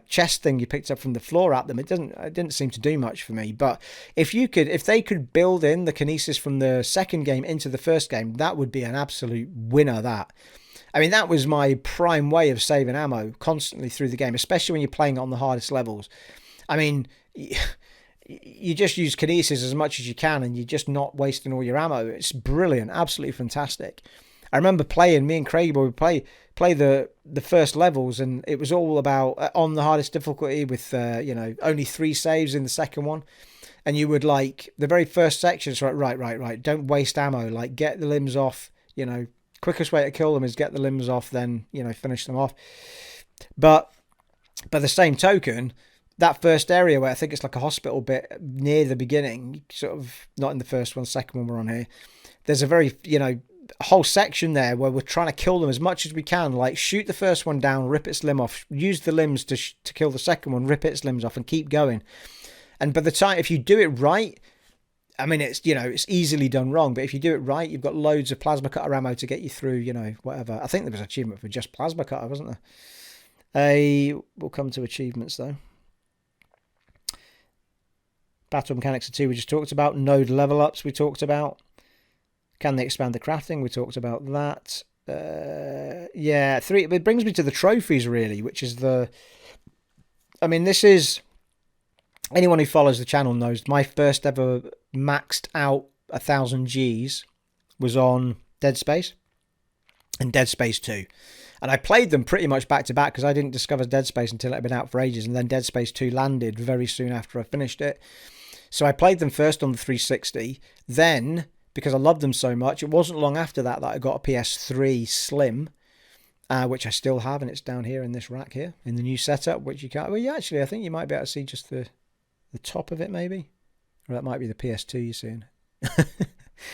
chest thing you picked up from the floor at them. It didn't seem to do much for me. But if they could build in the kinesis from the second game into the first game, that would be an absolute winner. I mean, that was my prime way of saving ammo constantly through the game, especially when you're playing on the hardest levels. I mean, you just use kinesis as much as you can, and you're just not wasting all your ammo. It's brilliant, absolutely fantastic. I remember me and Craig would play the first levels, and it was all about on the hardest difficulty with only 3 saves in the second one, and you would the very first section. It's right. Don't waste ammo. Like, get the limbs off. Quickest way to kill them is get the limbs off, then finish them off. But by the same token, that first area where I think it's like a hospital bit near the beginning, sort of not in the first one, second one we're on here. There's a very whole section there where we're trying to kill them as much as we can, like shoot the first one down, rip its limb off, use the limbs to kill the second one, rip its limbs off, and keep going. And by the time, if you do it right, I mean, it's easily done wrong, but if you do it right, you've got loads of plasma cutter ammo to get you through, whatever. I think there was an achievement for just plasma cutter, wasn't there? We'll come to achievements though. Battle mechanics of 2 we just talked about. Node level ups we talked about. Can they expand the crafting? We talked about that. 3. It brings me to the trophies, really, which is I mean, this is, anyone who follows the channel knows my first ever maxed out 1000 Gs was on Dead Space and Dead Space 2. And I played them pretty much back to back because I didn't discover Dead Space until it had been out for ages. And then Dead Space 2 landed very soon after I finished it. So I played them first on the 360. Then, because I loved them so much, it wasn't long after that I got a PS3 Slim, which I still have. And it's down here in this rack here in the new setup, which you can't. Well, yeah, actually, I think you might be able to see just the top of it, maybe. Or that might be the PS2 you're seeing.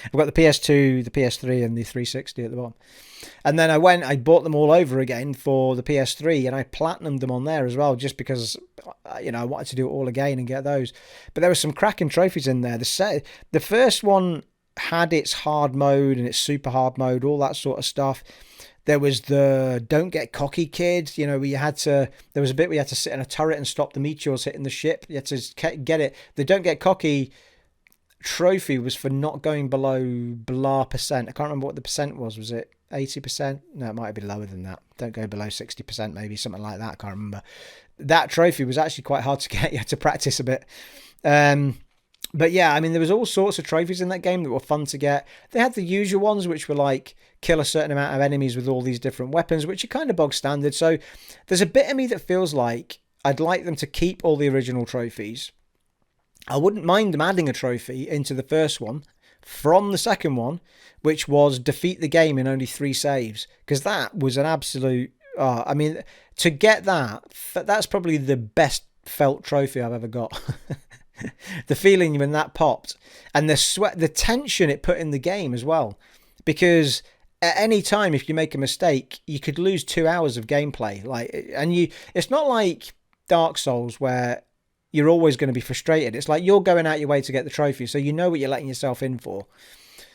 I've got the PS2, the PS3, and the 360 at the bottom. And then I bought them all over again for the PS3, and I platinumed them on there as well, just because, I wanted to do it all again and get those. But there were some cracking trophies in there. The first one had its hard mode and its super hard mode, all that sort of stuff. There was the Don't Get Cocky Kid, where there was a bit where you had to sit in a turret and stop the meteors hitting the ship. You had to get it. The Don't Get Cocky trophy was for not going below blah percent. I can't remember what the percent was. Was it 80%? No, it might have been lower than that. Don't go below 60%, maybe something like that. I can't remember. That trophy was actually quite hard to get. You had to practice a bit. But yeah, I mean, there was all sorts of trophies in that game that were fun to get. They had the usual ones, which were like kill a certain amount of enemies with all these different weapons, which are kind of bog standard. So there's a bit of me that feels like I'd like them to keep all the original trophies. I wouldn't mind them adding a trophy into the first one from the second one, which was defeat the game in only 3 saves. Because that was an absolute... to get that's probably the best felt trophy I've ever got. The feeling when that popped. And the tension it put in the game as well. Because at any time, if you make a mistake, you could lose 2 hours of gameplay. It's not like Dark Souls where you're always going to be frustrated. It's like you're going out your way to get the trophy, so you know what you're letting yourself in for.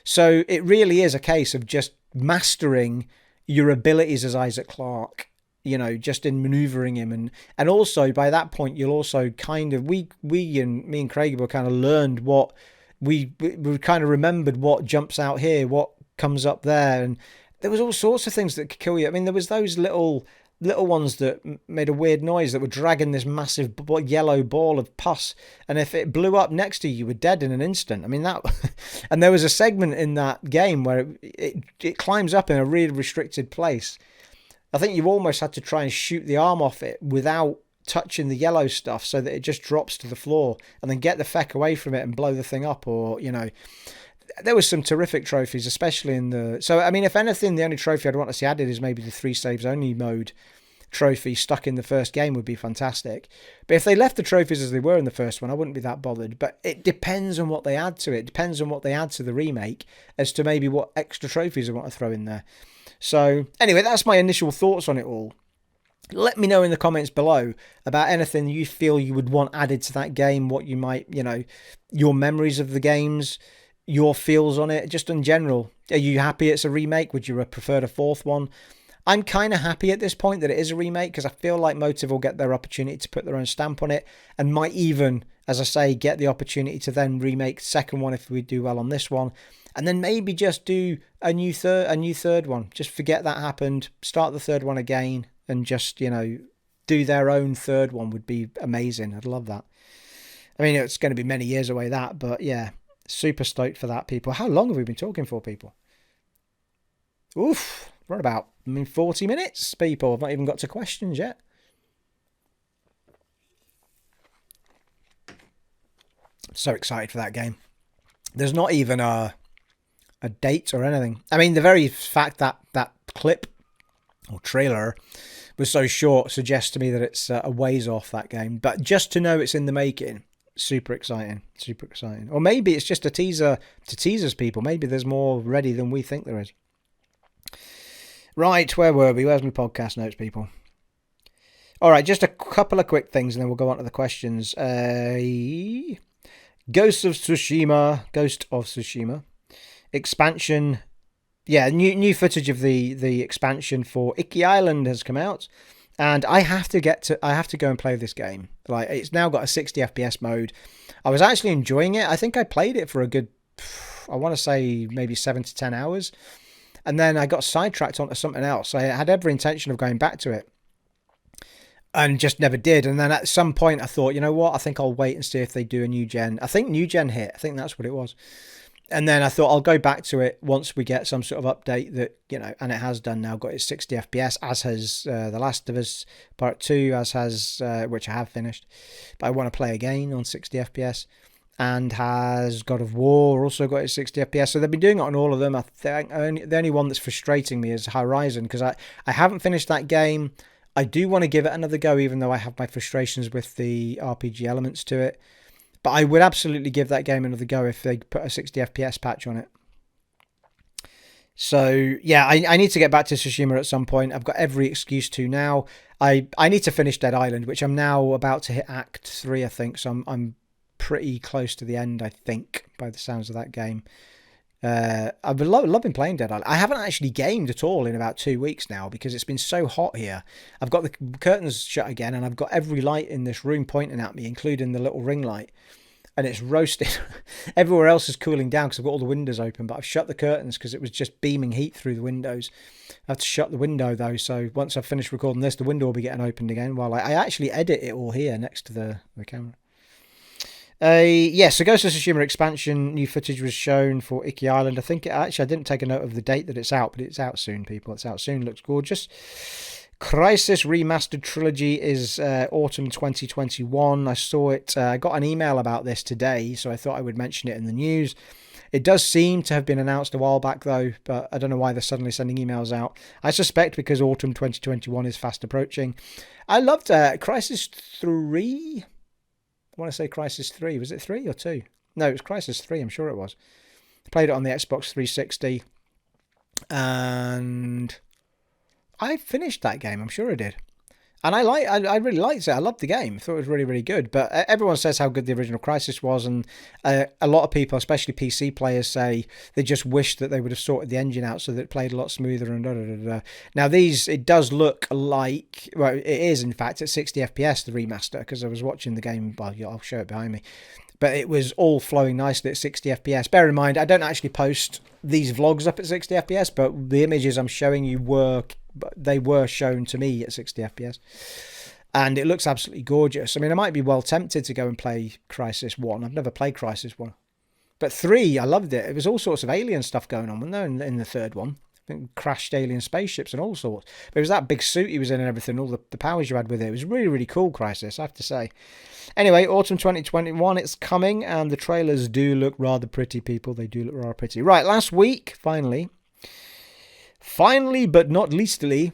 So it really is a case of just mastering your abilities as Isaac Clarke, just in maneuvering him. And also by that point, you'll also kind of, me and Craig were kind of learned what, we kind of remembered what jumps out here, what comes up there. And there was all sorts of things that could kill you. I mean, there was those little ones that made a weird noise that were dragging this massive yellow ball of pus, and if it blew up next to you, you were dead in an instant. I mean, that and there was a segment in that game where it climbs up in a really restricted place. I think you almost had to try and shoot the arm off it without touching the yellow stuff so that it just drops to the floor, and then get the feck away from it and blow the thing up. Or there was some terrific trophies, especially in the... So, I mean, if anything, the only trophy I'd want to see added is maybe the 3 saves only mode trophy stuck in the first game would be fantastic. But if they left the trophies as they were in the first one, I wouldn't be that bothered. But it depends on what they add to it. It depends on what they add to the remake as to maybe what extra trophies I want to throw in there. So, anyway, that's my initial thoughts on it all. Let me know in the comments below about anything you feel you would want added to that game, what you might, your memories of the games, your feels on it, just in general. Are you happy it's a remake? Would you have preferred a 4th one? I'm kind of happy at this point that it is a remake, because I feel like Motive will get their opportunity to put their own stamp on it, and might even, as I say, get the opportunity to then remake the second one if we do well on this one, and then maybe just do a new third one. Just forget that happened, start the third one again, and just, do their own third one would be amazing. I'd love that. I mean, it's going to be many years away, that, but yeah. Super stoked for that, people. How long have we been talking for, people? Oof. We're about 40 minutes, people. I've not even got to questions yet. So excited for that game. There's not even a date or anything. I mean, the very fact that that clip or trailer was so short suggests to me that it's a ways off, that game. But just to know it's in the making... super exciting. Or maybe it's just a teaser to tease us, people. Maybe there's more ready than we think there is. Right, where were we? Where's my podcast notes, people? All right, just a couple of quick things, and then we'll go on to the questions. Ghost of Tsushima expansion. Yeah, new footage of the expansion for Iki Island has come out. And I have to go and play this game. Like, it's now got a 60 FPS mode. I was actually enjoying it. I think I played it for a good, I want to say maybe 7 to 10 hours. And then I got sidetracked onto something else. I had every intention of going back to it. and just never did. And then at some point I thought, you know what, I think I'll wait and see if they do a new gen. I think new gen hit. I think that's what it was. And then I thought I'll go back to it once we get some sort of update that, you know, and it has done now, got its 60 FPS, as has The Last of Us Part 2, as has, which I have finished, but I want to play again on 60 FPS, and has God of War also got its 60 FPS. So they've been doing it on all of them. I think the only one that's frustrating me is Horizon, because I haven't finished that game. I do want to give it another go, even though I have my frustrations with the RPG elements to it. But I would absolutely give that game another go if they put a 60 FPS patch on it. So, yeah, I need to get back to Tsushima at some point. I've got every excuse to now. I need to finish Dead Island, which I'm now about to hit Act 3, I think. So I'm pretty close to the end, I think, by the sounds of that game. I've been loving playing Dead Island. I haven't actually gamed at all in about 2 weeks now because it's been so hot here. I've got the curtains shut again, and I've got every light in this room pointing at me, including the little ring light. And it's roasting. Everywhere else is cooling down because I've got all the windows open, but I've shut the curtains because it was just beaming heat through the windows. I have to shut the window though, so once I've finished recording this, the window will be getting opened again while I actually edit it all here next to the camera. So Ghost of Tsushima expansion, new footage was shown for Iki Island. I think I didn't take a note of the date that it's out, but it's out soon, people. It's out soon, looks gorgeous. Crysis Remastered Trilogy is autumn 2021. I saw it. I got an email about this today, so I thought I would mention it in the news. It does seem to have been announced a while back, though, but I don't know why they're suddenly sending emails out. I suspect because autumn 2021 is fast approaching. I loved Crysis 3. I want to say Crysis 3. Was it 3 or 2? No, it was Crysis 3. I'm sure it was. I played it on the Xbox 360, and I finished that game. I'm sure I did. And I really liked it. I loved the game. I thought it was really, really good. But everyone says how good the original Crysis was, and a lot of people, especially PC players, say they just wish that they would have sorted the engine out so that it played a lot smoother and da-da-da-da. Now, it does look like, well, it is, in fact, at 60 FPS, the remaster, because I was watching the game, well, I'll show it behind me. But it was all flowing nicely at 60 FPS. Bear in mind, I don't actually post these vlogs up at 60 FPS, but the images I'm showing you were shown to me at 60 FPS. And it looks absolutely gorgeous. I mean, I might be well tempted to go and play Crysis 1. I've never played Crysis 1. But 3, I loved it. It was all sorts of alien stuff going on, wasn't there, in the third one? Crashed alien spaceships and all sorts. But it was that big suit he was in and everything, all the powers you had with it. It was really, really cool, Crysis, I have to say. Anyway, autumn 2021, it's coming, and the trailers do look rather pretty, people. They do look rather pretty. Right, last week, finally, but not leastly,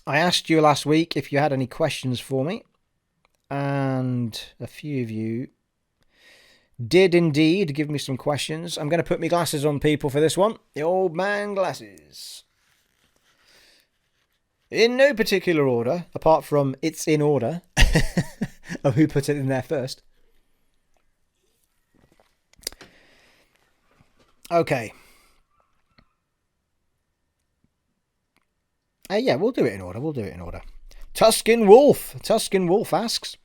I asked you last week if you had any questions for me, and a few of you did indeed give me some questions. I'm going to put my glasses on, people, for this one. The old man glasses. In no particular order, apart from it's in order of who put it in there first. Okay. Yeah, we'll do it in order. Tuscan Wolf asks,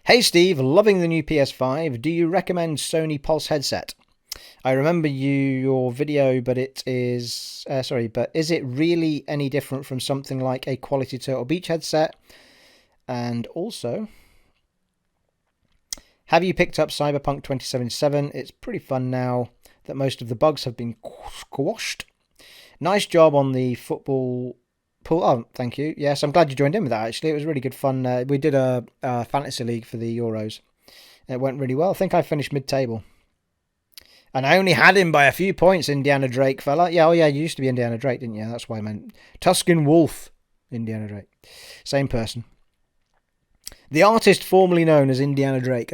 hey Steve, loving the new PS5. Do you recommend Sony Pulse headset? I remember your video, but is it really any different from something like a quality Turtle Beach headset? And also, have you picked up Cyberpunk 2077? It's pretty fun now that most of the bugs have been squashed. Nice job on the football pool. Oh, thank you. Yes, I'm glad you joined in with that, actually. It was really good fun. We did a fantasy league for the Euros. It went really well. I think I finished mid-table. And I only had him by a few points, Indiana Drake, fella. Yeah, oh yeah, you used to be Indiana Drake, didn't you? That's why I meant Tuscan Wolf, Indiana Drake. Same person. The artist formerly known as Indiana Drake.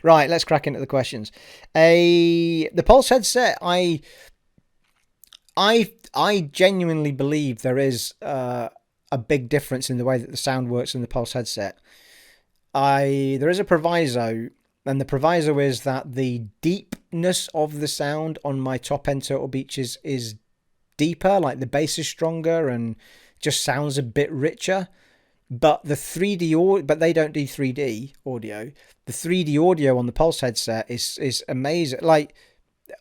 Right, let's crack into the questions. The Pulse headset, I genuinely believe there is a big difference in the way that the sound works in the Pulse headset. There is a proviso, and the proviso is that the deepness of the sound on my top-end Turtle Beach is deeper, like the bass is stronger and just sounds a bit richer. But the 3D audio, but they don't do 3D audio. The 3D audio on the Pulse headset is amazing. Like,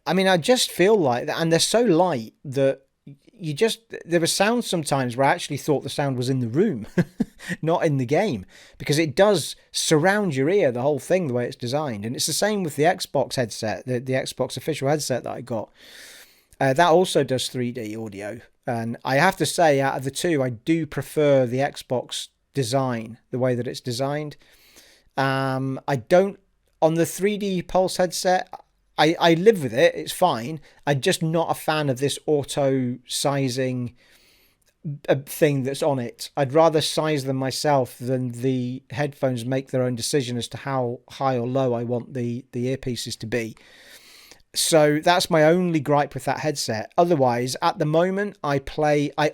I mean, I just feel like that, and they're so light that there were sounds sometimes where I actually thought the sound was in the room, not in the game, because it does surround your ear, the whole thing, the way it's designed. And it's the same with the Xbox headset, the Xbox official headset that I got. That also does 3D audio. And I have to say, out of the two, I do prefer the Xbox design, the way that it's designed. I don't, on the 3D Pulse headset, I live with it, it's fine. I'm just not a fan of this auto sizing thing that's on it. I'd rather size them myself than the headphones make their own decision as to how high or low I want the earpieces to be. So that's my only gripe with that headset. Otherwise, at the moment, I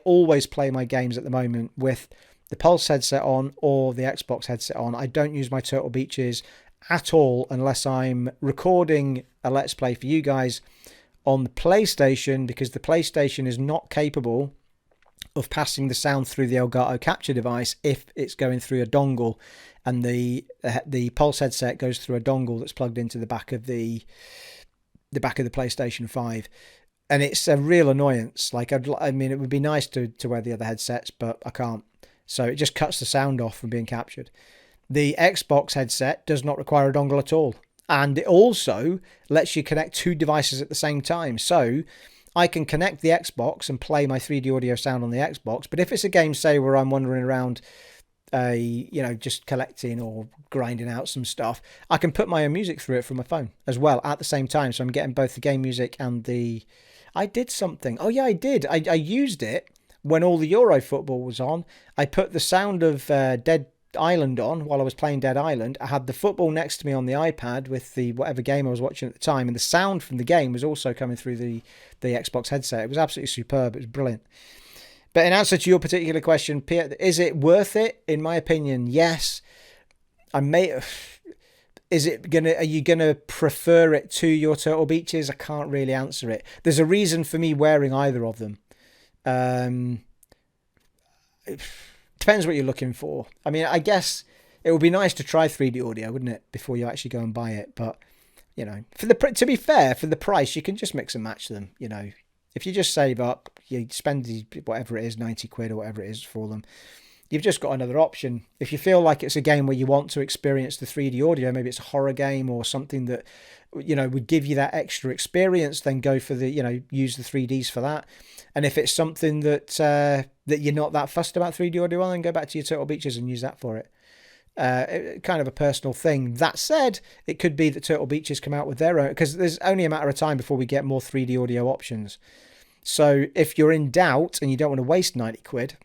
always play my games at the moment with the Pulse headset on or the Xbox headset on. I don't use my Turtle Beaches at all unless I'm recording a Let's Play for you guys on the PlayStation, because the PlayStation is not capable of passing the sound through the Elgato capture device if it's going through a dongle, and the Pulse headset goes through a dongle that's plugged into the back of the PlayStation 5. And it's a real annoyance. Like, I mean, it would be nice to wear the other headsets, but I can't. So it just cuts the sound off from being captured. The Xbox headset does not require a dongle at all. And it also lets you connect two devices at the same time. So I can connect the Xbox and play my 3D audio sound on the Xbox. But if it's a game, say, where I'm wandering around, just collecting or grinding out some stuff, I can put my own music through it from my phone as well at the same time. So I'm getting both the game music and I did something. Oh, yeah, I did. I used it when all the Euro football was on. I put the sound of Dead Island on while I was playing Dead Island. I had the football next to me on the iPad with the whatever game I was watching at the time, and the sound from the game was also coming through the Xbox headset. It was absolutely superb. It was brilliant. But in answer to your particular question, is it worth it? In my opinion, yes. Are you gonna prefer it to your Turtle Beaches? I can't really answer it. There's a reason for me wearing either of them. Depends what you're looking for. I mean, I guess it would be nice to try 3D audio, wouldn't it, before you actually go and buy it? But, to be fair, for the price, you can just mix and match them. If you just save up, you spend whatever it is, 90 quid or whatever it is for them, you've just got another option. If you feel like it's a game where you want to experience the 3D audio, maybe it's a horror game or something that, would give you that extra experience, then go for use the 3Ds for that. And if it's something that that you're not that fussed about 3D audio, well, then go back to your Turtle Beaches and use that for it. Kind of a personal thing. That said, it could be that Turtle Beaches come out with their own, because there's only a matter of time before we get more 3D audio options. So if you're in doubt and you don't want to waste 90 quid,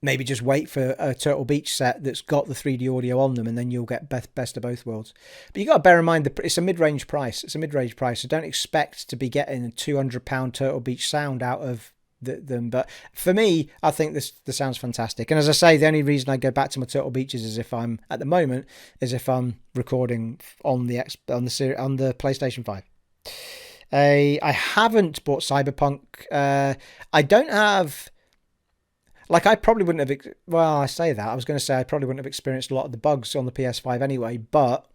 maybe just wait for a Turtle Beach set that's got the 3D audio on them, and then you'll get best of both worlds. But you got to bear in mind that it's a mid-range price. So don't expect to be getting a £200 Turtle Beach sound out of them. But for me, I think this sounds fantastic. And as I say, the only reason I go back to my Turtle Beaches is if I'm recording on the PlayStation 5. I haven't bought Cyberpunk. I don't have. Like, I probably wouldn't have. Well, I say that. I was going to say I probably wouldn't have experienced a lot of the bugs on the PS5 anyway, but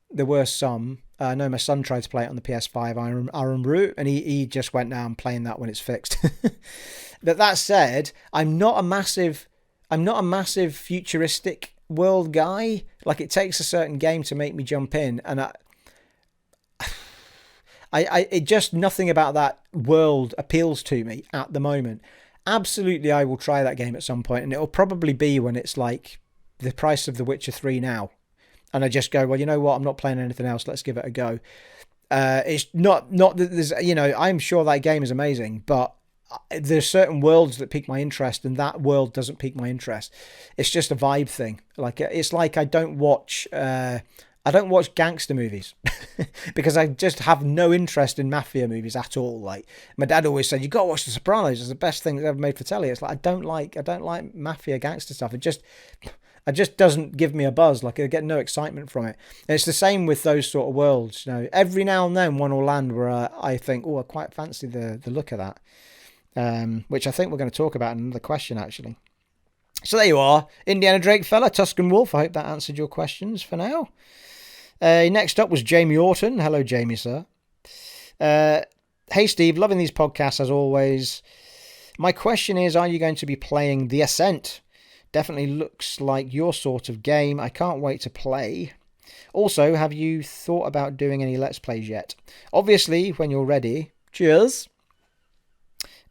there were some. I know my son tried to play it on the PS5, Iron Root, and he just went, "Now I'm playing that when it's fixed." But that said, I'm not a massive futuristic world guy. Like, it takes a certain game to make me jump in, and it just, nothing about that world appeals to me at the moment. Absolutely, I will try that game at some point, and it'll probably be when it's like the price of The Witcher 3 now. And I just go, well, you know what? I'm not playing anything else. Let's give it a go. It's not that there's, I'm sure that game is amazing, but there's certain worlds that pique my interest, and that world doesn't pique my interest. It's just a vibe thing. Like, it's like I don't watch gangster movies because I just have no interest in mafia movies at all. Like, my dad always said, you got to watch The Sopranos. It's the best thing that's ever made for telly. It's like, I don't like mafia gangster stuff. It just doesn't give me a buzz. Like, I get no excitement from it. And it's the same with those sort of worlds. Every now and then one will land where I think, I quite fancy the look of that. Which I think we're going to talk about in another question, actually. So there you are, Indiana Drake fella, Tuscan Wolf. I hope that answered your questions for now. Next up was Jamie Orton. Hello, Jamie, sir. Hey, Steve. Loving these podcasts as always. My question is, are you going to be playing The Ascent? Definitely looks like your sort of game. I can't wait to play. Also, have you thought about doing any Let's Plays yet? Obviously, when you're ready. Cheers.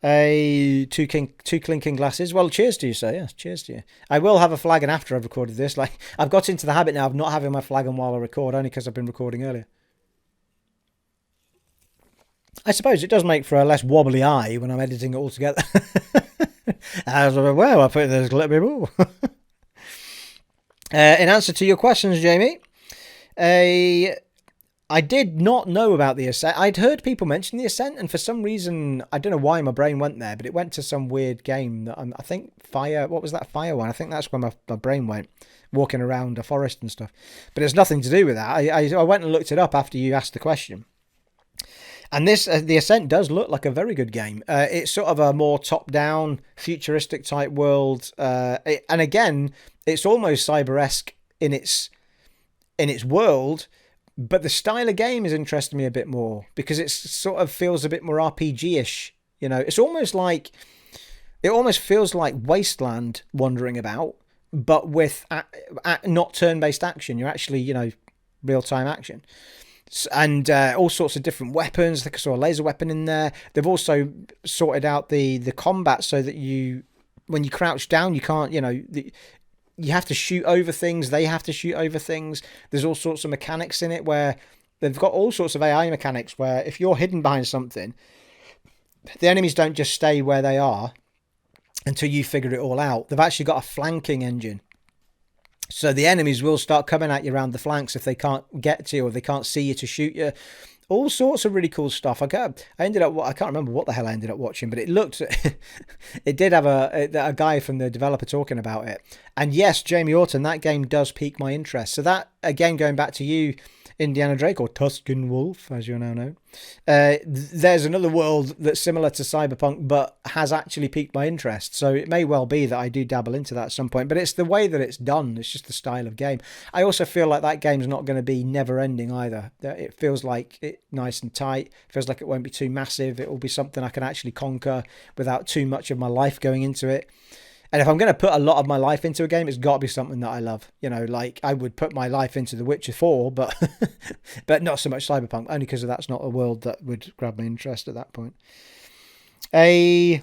Two clinking glasses. Well, cheers to you, sir. Yes, cheers to you. I will have a flagon after I've recorded this. Like, I've got into the habit now of not having my flagon while I record, only because I've been recording earlier. I suppose it does make for a less wobbly eye when I'm editing it all together. Well, I put this a little bit more. In answer to your questions, Jamie, I did not know about The Ascent. I'd heard people mention The Ascent, and for some reason, I don't know why my brain went there, but it went to some weird game that I think what was that Fire one? I think that's where my brain went, walking around a forest and stuff. But it's nothing to do with that. I went and looked it up after you asked the question. And this, The Ascent does look like a very good game. It's sort of a more top-down, futuristic type world. And again, it's almost cyber-esque in its world, but the style of game is interesting me a bit more because it sort of feels a bit more RPG-ish. You know, it almost feels like Wasteland wandering about, but with not turn-based action. You're actually, real-time action. And all sorts of different weapons. I think I saw a laser weapon in there. They've also sorted out the combat so that when you crouch down, you can't, you have to shoot over things. They have to shoot over things. There's all sorts of mechanics in it where they've got all sorts of AI mechanics where if you're hidden behind something, the enemies don't just stay where they are until you figure it all out. They've actually got a flanking engine. So the enemies will start coming at you around the flanks if they can't get to you or they can't see you to shoot you. All sorts of really cool stuff. I can't remember what the hell I ended up watching, but it did have a guy from the developer talking about it. And yes, Jamie Orton, that game does pique my interest. So that, again, going back to you, Indiana Drake, or Tuscan Wolf, as you're now known, there's another world that's similar to Cyberpunk, but has actually piqued my interest. So it may well be that I do dabble into that at some point, but it's the way that it's done. It's just the style of game. I also feel like that game's not going to be never-ending either. It feels like it's nice and tight. It feels like it won't be too massive. It will be something I can actually conquer without too much of my life going into it. And if I'm going to put a lot of my life into a game, it's got to be something that I love. Like I would put my life into The Witcher 4, but but not so much Cyberpunk, only because that's not a world that would grab my interest at that point. Am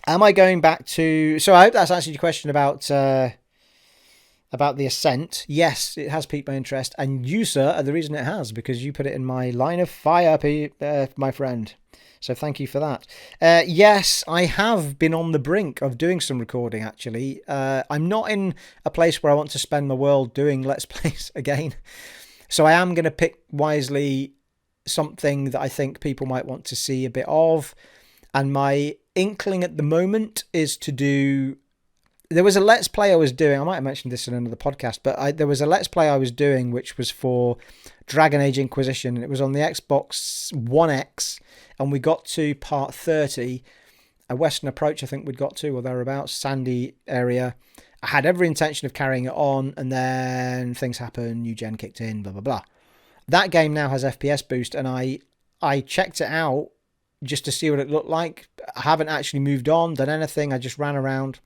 I going back to... So I hope that's answered your question about The Ascent. Yes, it has piqued my interest. And you, sir, are the reason it has, because you put it in my line of fire, my friend. So thank you for that. Yes, I have been on the brink of doing some recording, actually. I'm not in a place where I want to spend my world doing Let's Plays again. So I am going to pick wisely something that I think people might want to see a bit of. And my inkling at the moment is to do... There was a Let's Play I was doing. I might have mentioned this in another podcast, but there was a Let's Play I was doing which was for Dragon Age Inquisition. And it was on the Xbox One X. And we got to part 30, a Western approach I think we'd got to, or thereabouts, sandy area. I had every intention of carrying it on, and then things happened, new gen kicked in, blah, blah, blah. That game now has FPS boost, and I checked it out just to see what it looked like. I haven't actually moved on, done anything, I just ran around.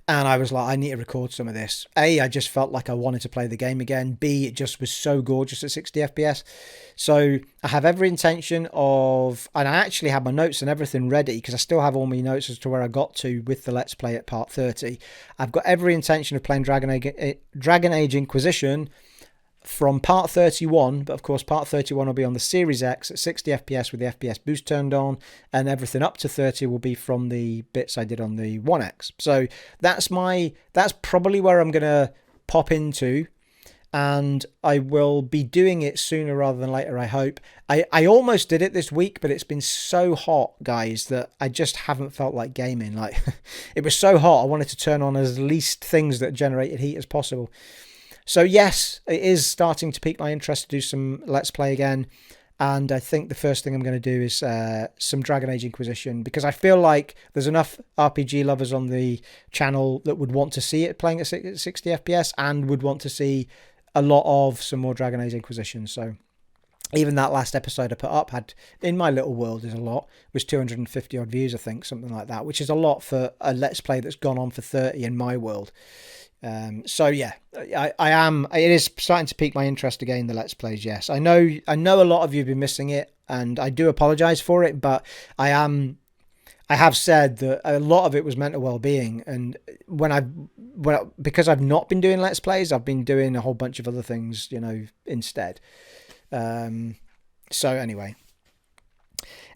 And I was like, I need to record some of this. A, I just felt like I wanted to play the game again. B, it just was so gorgeous at 60 FPS. So I have every intention of... And I actually have my notes and everything ready because I still have all my notes as to where I got to with the Let's Play at part 30. I've got every intention of playing Dragon Age Inquisition from part 31, but of course part 31 will be on the Series X at 60 FPS with the FPS boost turned on, and everything up to 30 will be from the bits I did on the One X. So that's probably where I'm going to pop into, and I will be doing it sooner rather than later, I hope. I almost did it this week, but it's been so hot, guys, that I just haven't felt like gaming. Like it was so hot, I wanted to turn on as least things that generated heat as possible. So yes, it is starting to pique my interest to do some Let's Play again. And I think the first thing I'm going to do is some Dragon Age Inquisition, because I feel like there's enough RPG lovers on the channel that would want to see it playing at 60 FPS and would want to see a lot of some more Dragon Age Inquisition. So Even that last episode I put up had, in my little world is a lot, was 250 odd views, I think, something like that, which is a lot for a Let's Play that's gone on for 30 in my world. So yeah, it is starting to pique my interest again, the Let's Plays, yes. I know a lot of you have been missing it, and I do apologise for it, but I have said that a lot of it was mental well-being, and because I've not been doing Let's Plays, I've been doing a whole bunch of other things, instead. So anyway,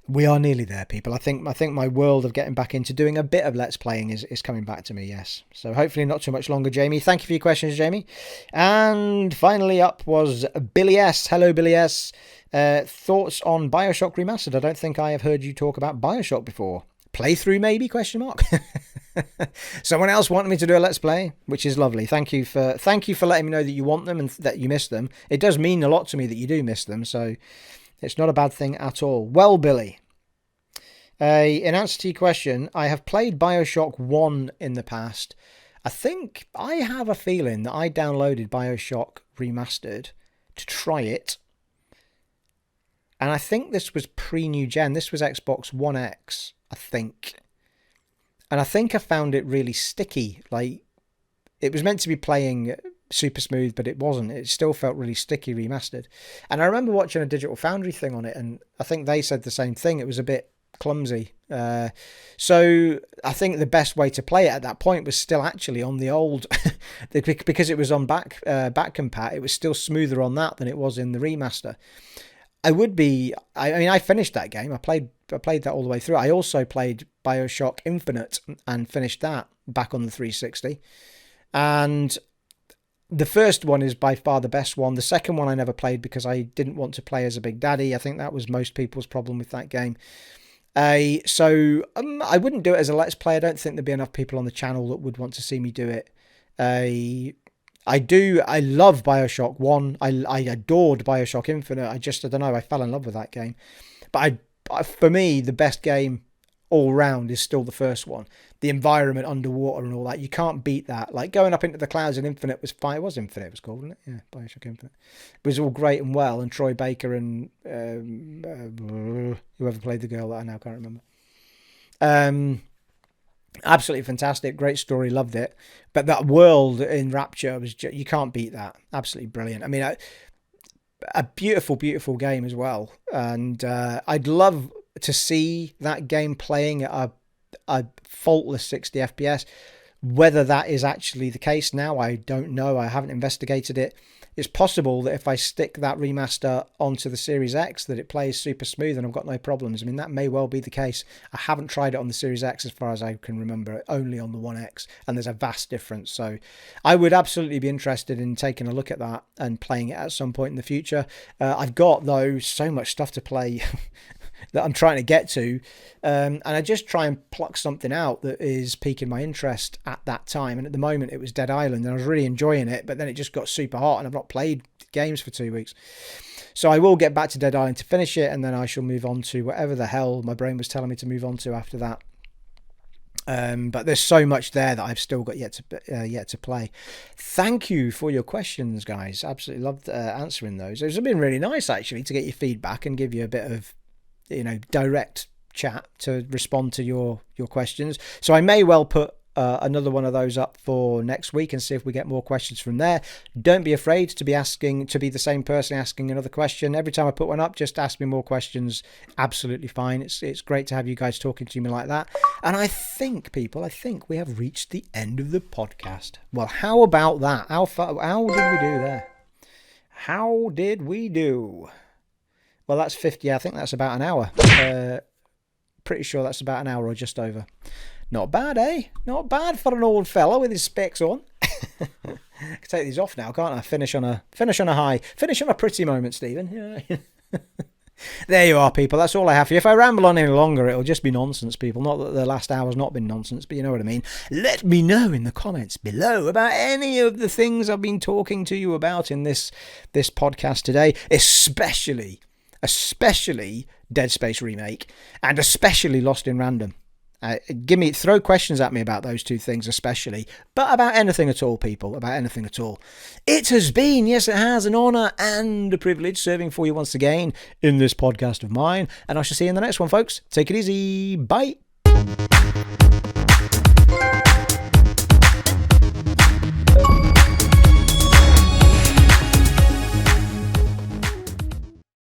we are nearly there, people. I think my world of getting back into doing a bit of Let's Playing is coming back to me, yes. So hopefully not too much longer, Jamie. Thank you for your questions, Jamie. And finally up was Billy S. Hello, Billy S. Thoughts on BioShock Remastered? I don't think I have heard you talk about BioShock before. Playthrough, maybe? Question mark. Someone else wanted me to do a Let's Play, which is lovely. Thank you for letting me know that you want them and that you miss them. It does mean a lot to me that you do miss them, so it's not a bad thing at all. Well, Billy, in answer to your question, I have played BioShock 1 in the past. I think I have a feeling that I downloaded BioShock Remastered to try it. And I think this was pre-new gen. This was Xbox One X, I think. And I think I found it really sticky. Like, it was meant to be playing super smooth, but it wasn't. It still felt really sticky remastered. And I remember watching a Digital Foundry thing on it, and I think they said the same thing. It was a bit clumsy. So I think the best way to play it at that point was still actually on the old, because it was on back compat. It was still smoother on that than it was in the remaster. I finished that game. I played that all the way through. I also played BioShock Infinite and finished that back on the 360. And the first one is by far the best one. The second one I never played because I didn't want to play as a big daddy. I think that was most people's problem with that game. So I wouldn't do it as a Let's Play. I don't think there'd be enough people on the channel that would want to see me do it. I love BioShock 1. I adored BioShock Infinite. I don't know, I fell in love with that game. But for me, the best game all round is still the first one. The environment underwater and all that, you can't beat that. Like, going up into the clouds in Infinite was fine. It was Infinite, it was called, wasn't it? Yeah, BioShock Infinite. It was all great and well, and Troy Baker and whoever played the girl that I now can't remember. Absolutely fantastic, great story, loved it. But that world in Rapture was you can't beat that. Absolutely brilliant. I mean, a beautiful, beautiful game as well. And I'd love to see that game playing at a faultless 60 FPS. Whether that is actually the case now, I don't know. I haven't investigated it. It's possible that if I stick that remaster onto the Series X, that it plays super smooth and I've got no problems. I mean, that may well be the case. I haven't tried it on the Series X as far as I can remember, only on the One X, and there's a vast difference. So I would absolutely be interested in taking a look at that and playing it at some point in the future. I've got, though, so much stuff to play that I'm trying to get to, and I just try and pluck something out that is piquing my interest at that time. And at the moment it was Dead Island, and I was really enjoying it, but then it just got super hot and I've not played games for 2 weeks. So I will get back to Dead Island to finish it, and then I shall move on to whatever the hell my brain was telling me to move on to after that. But there's so much there that I've still got yet to play. Thank you for your questions, guys. Absolutely loved answering those. It's been really nice, actually, to get your feedback and give you a bit of direct chat to respond to your questions. So I may well put another one of those up for next week and see if we get more questions from there. Don't be afraid to be the same person asking another question. Every time I put one up, just ask me more questions. Absolutely fine. It's great to have you guys talking to me like that. And I think we have reached the end of the podcast. Well, how about that? How did we do there? How did we do? Well, that's 50. I think that's about an hour. Pretty sure that's about an hour or just over. Not bad, eh? Not bad for an old fella with his specs on. I can take these off now, can't I? Finish on a high. Finish on a pretty moment, Stephen. Yeah. There you are, people. That's all I have for you. If I ramble on any longer, it'll just be nonsense, people. Not that the last hour's not been nonsense, but you know what I mean. Let me know in the comments below about any of the things I've been talking to you about in this podcast today, especially Dead Space Remake, and especially Lost in Random. Throw questions at me about those two things especially, but about anything at all, people, about anything at all. It has been, yes it has, an honour and a privilege serving for you once again in this podcast of mine, and I shall see you in the next one, folks. Take it easy. Bye.